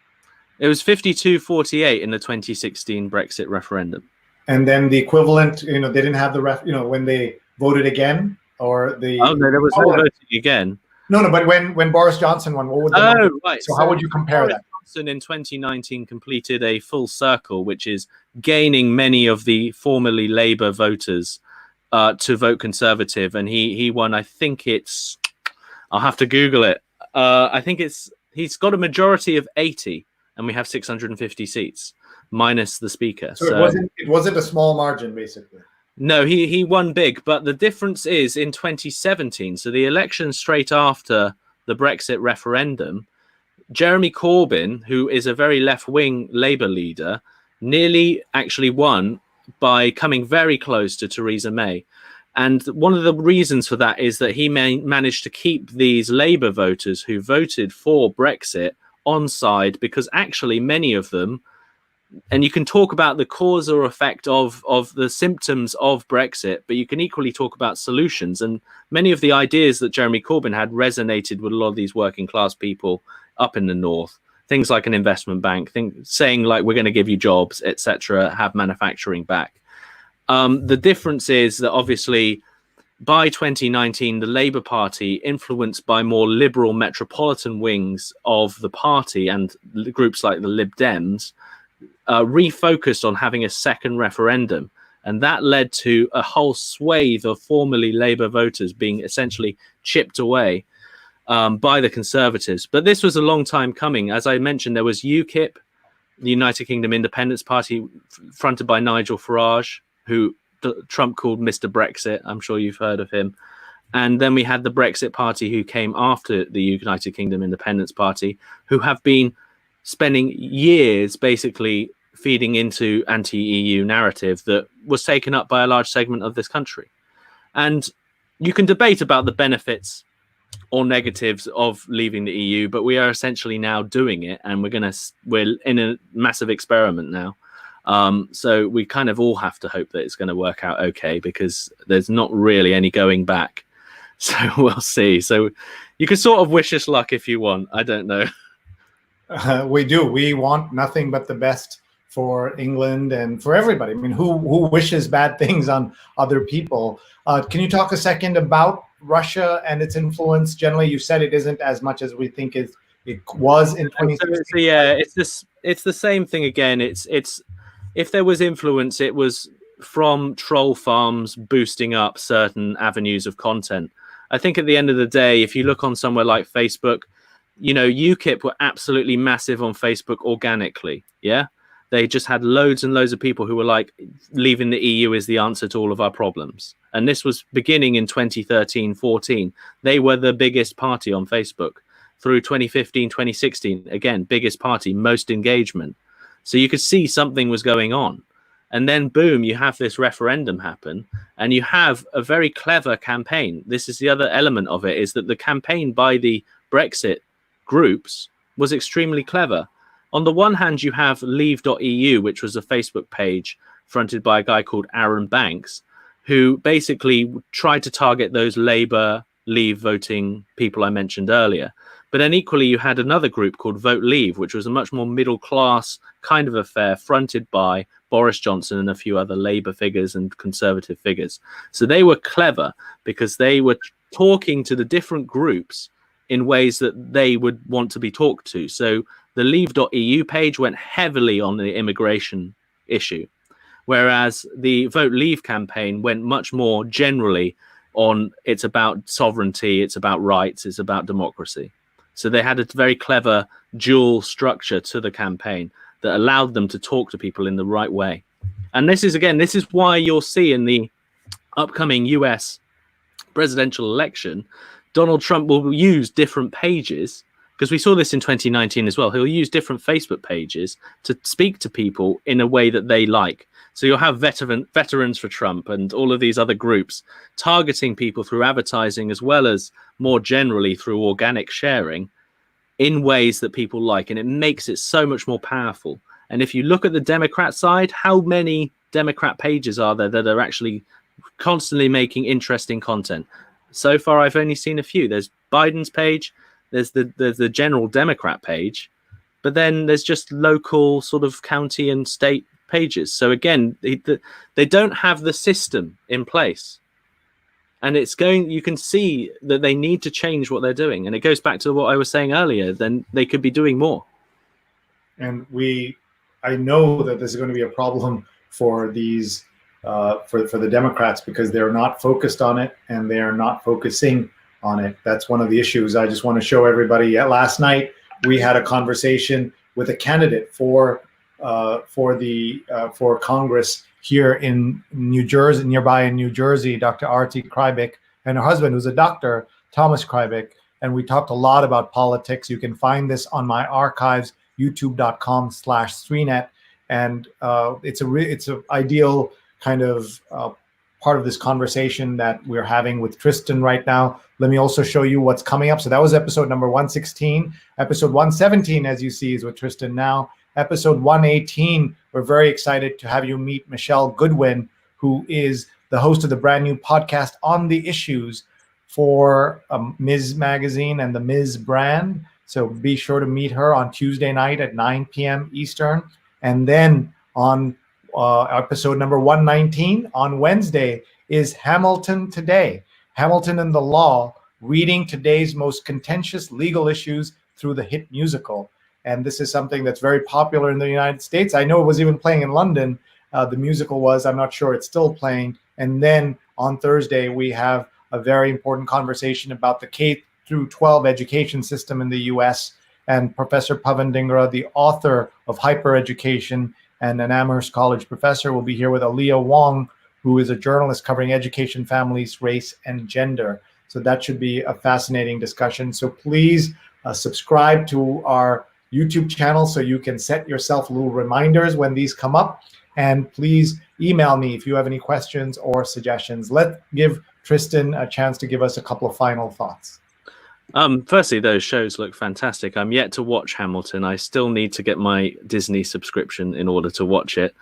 It was 52-48 in the 2016 Brexit referendum. And then the equivalent, they didn't have the when they voted again, or the. Oh no, there was no voting again. No, but when Boris Johnson won, what was the number? Right. So how would you compare that? Johnson in 2019 completed a full circle, which is gaining many of the formerly Labour voters to vote Conservative, and he won. I think it's. I'll have to Google it. I think he's got a majority of 80, and we have 650 seats minus the Speaker. So it wasn't a small margin, basically. No, he won big, but the difference is in 2017, so the election straight after the Brexit referendum, Jeremy Corbyn, who is a very left-wing Labour leader, nearly actually won by coming very close to Theresa May. And one of the reasons for that is that he managed to keep these Labour voters who voted for Brexit on side, because actually many of them, and you can talk about the cause or effect of the symptoms of Brexit, but you can equally talk about solutions. And many of the ideas that Jeremy Corbyn had resonated with a lot of these working class people up in the north. Things like an investment bank, saying like, we're going to give you jobs, etc., have manufacturing back. The difference is that obviously by 2019, the Labour Party, influenced by more liberal metropolitan wings of the party and groups like the Lib Dems, refocused on having a second referendum. And that led to a whole swathe of formerly Labour voters being essentially chipped away by the Conservatives. But this was a long time coming. As I mentioned, there was UKIP, the United Kingdom Independence Party, fronted by Nigel Farage, who Trump called Mr. Brexit. I'm sure you've heard of him. And then we had the Brexit Party, who came after the United Kingdom Independence Party, who have been spending years basically feeding into anti-EU narrative that was taken up by a large segment of this country. And you can debate about the benefits or negatives of leaving the EU, but we are essentially now doing it, and we're in a massive experiment now. So we kind of all have to hope that it's going to work out okay, because there's not really any going back. So we'll see. So you can sort of wish us luck if you want. I don't know. We do. We want nothing but the best for England and for everybody. I mean, who wishes bad things on other people? Can you talk a second about Russia and its influence? Generally, you said it isn't as much as we think it was in 2016. So yeah, it's the same thing again. It's if there was influence, it was from troll farms boosting up certain avenues of content. I think at the end of the day, if you look on somewhere like Facebook, UKIP were absolutely massive on Facebook organically. Yeah. They just had loads and loads of people who were like, leaving the EU is the answer to all of our problems. And this was beginning in 2013, 14. They were the biggest party on Facebook. Through 2015, 2016, again, biggest party, most engagement. So you could see something was going on. And then, boom, you have this referendum happen, and you have a very clever campaign. This is the other element of it, is that the campaign by the Brexit groups was extremely clever. On the one hand, you have leave.eu, which was a Facebook page fronted by a guy called Aaron Banks, who basically tried to target those Labour Leave voting people I mentioned earlier. But then equally, you had another group called Vote Leave, which was a much more middle class kind of affair fronted by Boris Johnson and a few other Labour figures and Conservative figures. So they were clever because they were talking to the different groups in ways that they would want to be talked to. So the leave.eu page went heavily on the immigration issue, whereas the Vote Leave campaign went much more generally on it's about sovereignty, it's about rights, it's about democracy. So they had a very clever dual structure to the campaign that allowed them to talk to people in the right way. And this is why you'll see in the upcoming US presidential election, Donald Trump will use different pages, because we saw this in 2019 as well. He'll use different Facebook pages to speak to people in a way that they like. So you'll have veterans for Trump and all of these other groups targeting people through advertising, as well as more generally through organic sharing in ways that people like. And it makes it so much more powerful. And if you look at the Democrat side, how many Democrat pages are there that are actually constantly making interesting content? So far, I've only seen a few. There's Biden's page. There's the general Democrat page. But then there's just local sort of county and state pages. So again, they don't have the system in place. And you can see that they need to change what they're doing. And it goes back to what I was saying earlier, then they could be doing more. And I know that this is going to be a problem for these, for the Democrats, because they're not focused on it and they are not focusing on it. That's one of the issues. I just want to show everybody. Last night, we had a conversation with a candidate for Congress here in New Jersey, nearby in New Jersey, Dr. Arti Krybik, and her husband, who's a doctor, Thomas Krybik. And we talked a lot about politics. You can find this on my archives, youtube.com/Sreenet. And it's an ideal kind of part of this conversation that we're having with Tristan right now. Let me also show you what's coming up. So that was episode number 116. Episode 117, as you see, is with Tristan now. Episode 118, we're very excited to have you meet Michelle Goodwin, who is the host of the brand new podcast On the Issues for Ms. Magazine and the Ms. brand. So be sure to meet her on Tuesday night at 9 p.m. Eastern. And then on episode number 119 on Wednesday is Hamilton Today. Hamilton and the Law, reading today's most contentious legal issues through the hit musical. And this is something that's very popular in the United States. I know it was even playing in London. The musical was, I'm not sure it's still playing. And then on Thursday, we have a very important conversation about the K through 12 education system in the US. And Professor Pavan Dhingra, the author of Hyper Education and an Amherst College professor, will be here with Aaliyah Wong, who is a journalist covering education, families, race, and gender. So that should be a fascinating discussion. So please subscribe to our YouTube channel so you can set yourself little reminders when these come up. And please email me if you have any questions or suggestions. Let's give Tristan a chance to give us a couple of final thoughts. Firstly, those shows look fantastic. I'm yet to watch Hamilton. I still need to get my Disney subscription in order to watch it.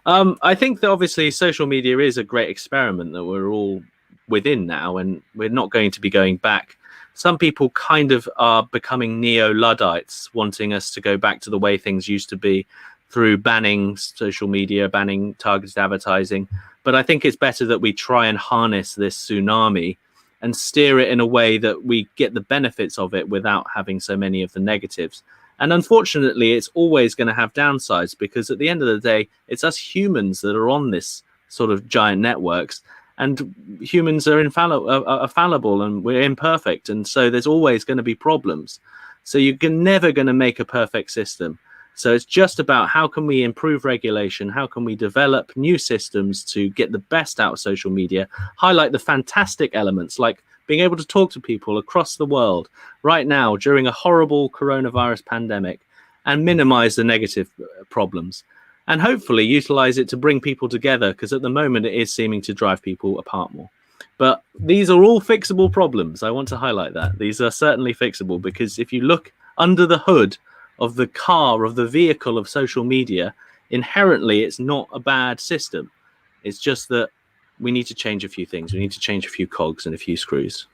I think that obviously social media is a great experiment that we're all within now, and we're not going to be going back. Some people kind of are becoming neo-Luddites, wanting us to go back to the way things used to be through banning social media, banning targeted advertising. But I think it's better that we try and harness this tsunami and steer it in a way that we get the benefits of it without having so many of the negatives. And unfortunately, it's always going to have downsides, because at the end of the day, it's us humans that are on this sort of giant networks, and humans are fallible and we're imperfect. And so there's always going to be problems. So you're never going to make a perfect system. So it's just about how can we improve regulation? How can we develop new systems to get the best out of social media, highlight the fantastic elements like being able to talk to people across the world right now during a horrible coronavirus pandemic, and minimize the negative problems, and hopefully utilize it to bring people together, because at the moment it is seeming to drive people apart more. But these are all fixable problems. I want to highlight that. These are certainly fixable, because if you look under the hood of the car, of the vehicle of social media, inherently it's not a bad system. It's just that we need to change a few things. We need to change a few cogs and a few screws.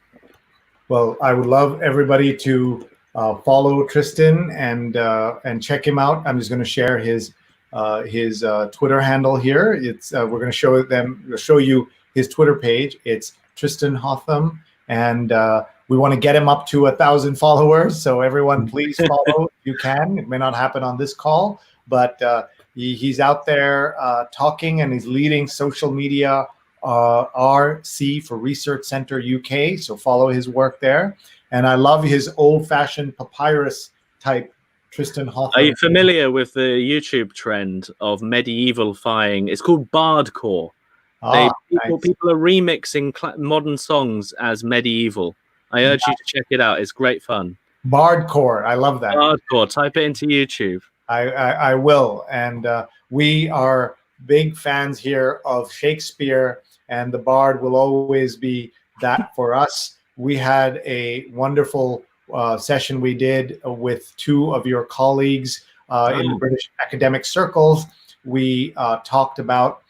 Well, I would love everybody to follow Tristan and check him out. I'm just going to share his Twitter handle here. It's we're going to show you his Twitter page. It's Tristan Hotham, and we want to get him up to 1,000 followers. So everyone, please follow if you can. It may not happen on this call, but he's out there talking, and he's leading social media RC for Research Center UK. So follow his work there. And I love his old-fashioned papyrus type Tristan Hotham. Are you familiar with the YouTube trend of medieval-fying? It's called bardcore. People are remixing modern songs as medieval. I urge you to check it out. It's great fun. Bardcore. I love that. Bardcore. Type it into YouTube. I will. And we are big fans here of Shakespeare, and the Bard will always be that for us. We had a wonderful session we did with two of your colleagues in the British academic circles. We talked about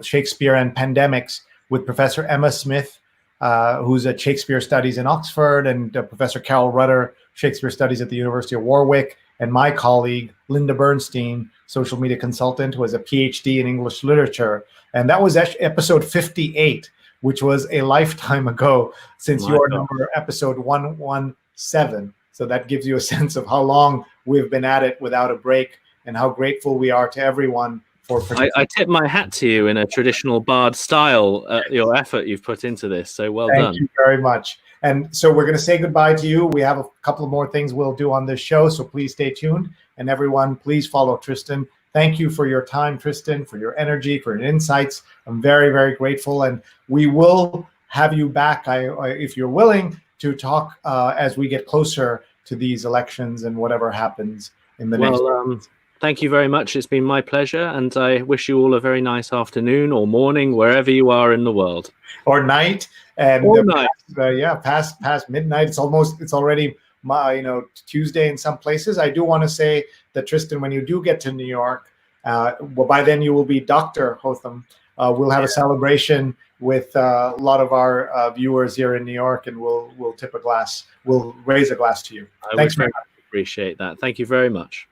Shakespeare and pandemics with Professor Emma Smith, who's at Shakespeare Studies in Oxford, and Professor Carol Rudder, Shakespeare Studies at the University of Warwick, and my colleague, Linda Bernstein, social media consultant, who has a PhD in English literature. And that was episode 58, which was a lifetime ago since your number, episode 117. So that gives you a sense of how long we've been at it without a break, and how grateful we are to everyone for participating. I tip my hat to you in a traditional Bard style, your effort you've put into this. So well done. Thank you very much. And so we're going to say goodbye to you. We have a couple of more things we'll do on this show, so please stay tuned. And everyone, please follow Tristan. Thank you for your time, Tristan, for your energy, for your insights. I'm very, very grateful. And we will have you back, if you're willing, to talk as we get closer to these elections and whatever happens in the next month. Thank you very much. It's been my pleasure. And I wish you all a very nice afternoon or morning, wherever you are in the world. Or night. And night. Past midnight. It's already Tuesday in some places. I do want to say that, Tristan, when you do get to New York, by then you will be Dr. Hotham. We'll have a celebration with a lot of our viewers here in New York, and we'll tip a glass. We'll raise a glass to you. Thanks very much. Appreciate that. Thank you very much.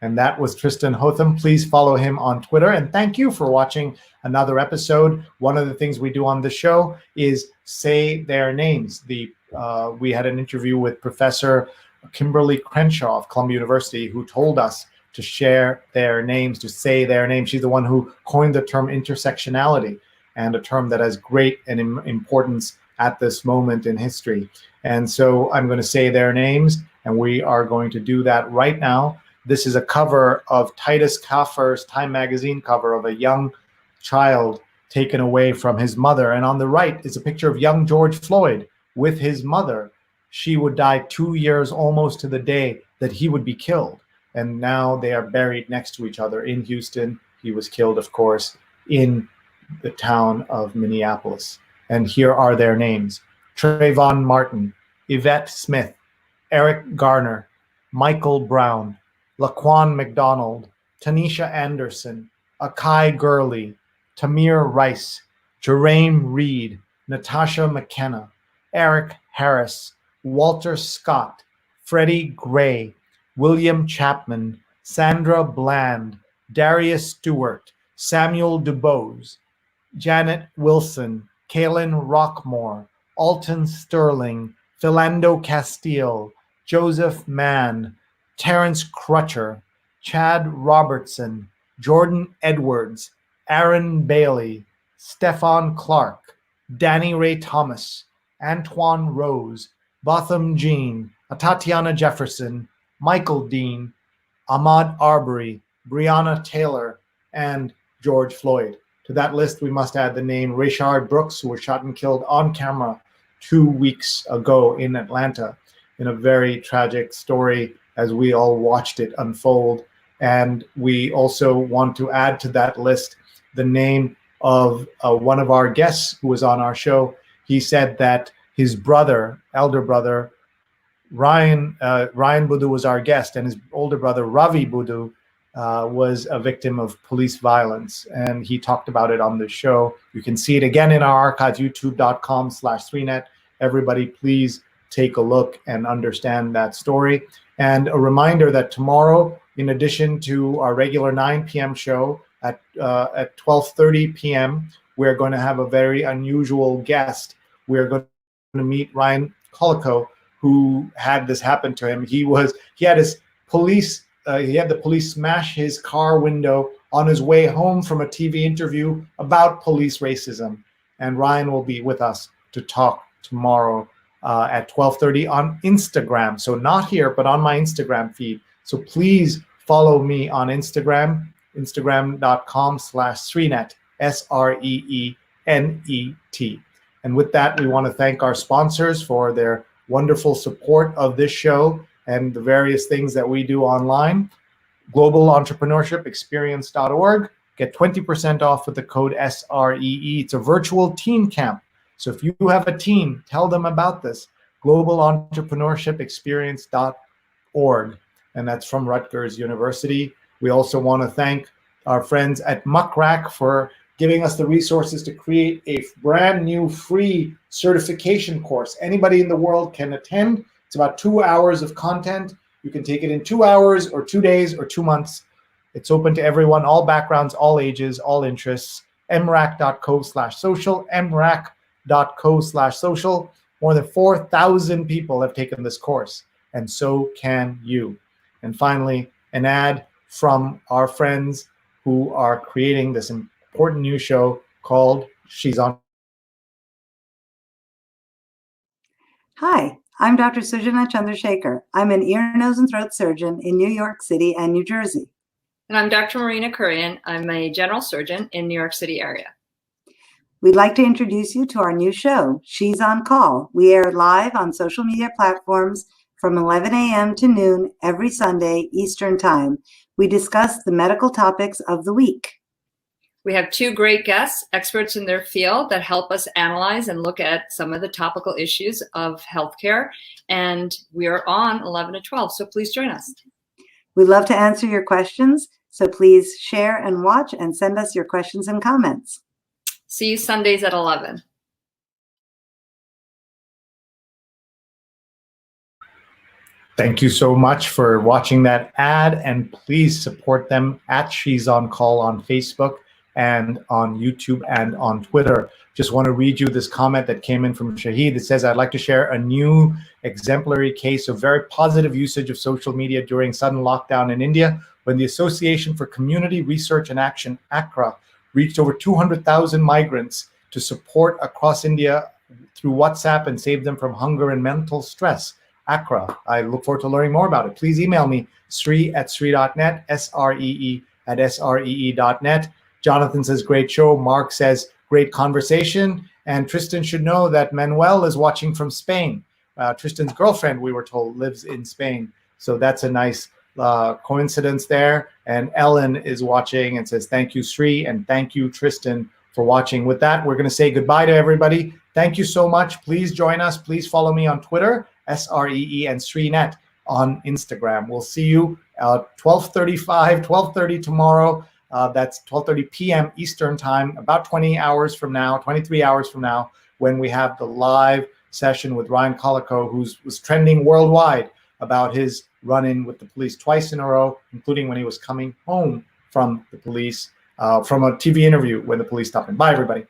And that was Tristan Hotham. Please follow him on Twitter. And thank you for watching another episode. One of the things we do on the show is say their names. We had an interview with Professor Kimberly Crenshaw of Columbia University, who told us to share their names, to say their names. She's the one who coined the term intersectionality, and a term that has great importance at this moment in history. And so I'm going to say their names, and we are going to do that right now. This is a cover of Titus Kaffer's Time magazine cover of a young child taken away from his mother. And on the right is a picture of young George Floyd with his mother. She would die 2 years almost to the day that he would be killed. And now they are buried next to each other in Houston. He was killed, of course, in the town of Minneapolis. And here are their names: Trayvon Martin, Yvette Smith, Eric Garner, Michael Brown, Laquan McDonald, Tanisha Anderson, Akai Gurley, Tamir Rice, Jerame Reed, Natasha McKenna, Eric Harris, Walter Scott, Freddie Gray, William Chapman, Sandra Bland, Darius Stewart, Samuel DuBose, Janet Wilson, Kaylin Rockmore, Alton Sterling, Philando Castile, Joseph Mann, Terrence Crutcher, Chad Robertson, Jordan Edwards, Aaron Bailey, Stefan Clark, Danny Ray Thomas, Antoine Rose, Botham Jean, Tatiana Jefferson, Michael Dean, Ahmaud Arbery, Breonna Taylor, and George Floyd. To that list, we must add the name Rayshard Brooks, who was shot and killed on camera 2 weeks ago in Atlanta, in a very tragic story as we all watched it unfold. And we also want to add to that list the name of one of our guests who was on our show. He said that his brother, elder brother, Ryan Boudou was our guest, and his older brother, Ravi Boudou, was a victim of police violence. And he talked about it on the show. You can see it again in our archives, youtube.com/3net. Everybody, please take a look and understand that story. And a reminder that tomorrow, in addition to our regular 9 p.m. show at 12:30 p.m., we're going to have a very unusual guest. We're going to meet Ryan Calico, who had this happen to him. He had the police smash his car window on his way home from a TV interview about police racism. And Ryan will be with us to talk tomorrow at 12:30 on Instagram. So not here, but on my Instagram feed. So please follow me on Instagram, instagram.com/Sreenet, SREENET. And with that, we want to thank our sponsors for their wonderful support of this show and the various things that we do online. Global Entrepreneurship Experience.org. Get 20% off with the code SREE. It's a virtual teen camp. So if you have a teen, tell them about this. Global Entrepreneurship Experience.org. And that's from Rutgers University. We also want to thank our friends at Muckrack for giving us the resources to create a brand new free certification course. Anybody in the world can attend. It's about 2 hours of content. You can take it in 2 hours or 2 days or 2 months. It's open to everyone, all backgrounds, all ages, all interests. mrac.co/social, mrac.co/social. More than 4,000 people have taken this course, and so can you. And finally, an ad from our friends who are creating this important new show called She's On. Hi, I'm Dr. Sujana Chandrasekhar. I'm an ear, nose, and throat surgeon in New York City and New Jersey. And I'm Dr. Marina Kurian. I'm a general surgeon in New York City area. We'd like to introduce you to our new show, She's On Call. We air live on social media platforms from 11 a.m. to noon every Sunday Eastern Time. We discuss the medical topics of the week. We have two great guests, experts in their field, that help us analyze and look at some of the topical issues of healthcare. And we are on 11 to 12, so please join us. We'd love to answer your questions, so please share and watch and send us your questions and comments. See you Sundays at 11. Thank you so much for watching that ad, and please support them at She's on Call on Facebook and on YouTube and on Twitter. Just want to read you this comment that came in from Shahid. It says, I'd like to share a new exemplary case of very positive usage of social media during sudden lockdown in India, when the Association for Community Research and Action, ACRA, reached over 200,000 migrants to support across India through WhatsApp and save them from hunger and mental stress. ACRA. I look forward to learning more about it. Please email me, sree@sree.net, SREE@sree.net. Jonathan says, great show. Mark says, great conversation. And Tristan should know that Manuel is watching from Spain. Tristan's girlfriend, we were told, lives in Spain. So that's a nice coincidence there. And Ellen is watching and says, thank you, Sree, and thank you, Tristan, for watching. With that, we're going to say goodbye to everybody. Thank you so much. Please join us. Please follow me on Twitter, SREE, and SreeNet on Instagram. We'll see you 12:30 tomorrow. That's 12:30 p.m. Eastern time, about 23 hours from now, when we have the live session with Ryan Calico, who was trending worldwide about his run-in with the police twice in a row, including when he was coming home from the police, from a TV interview when the police stopped him. Bye, everybody.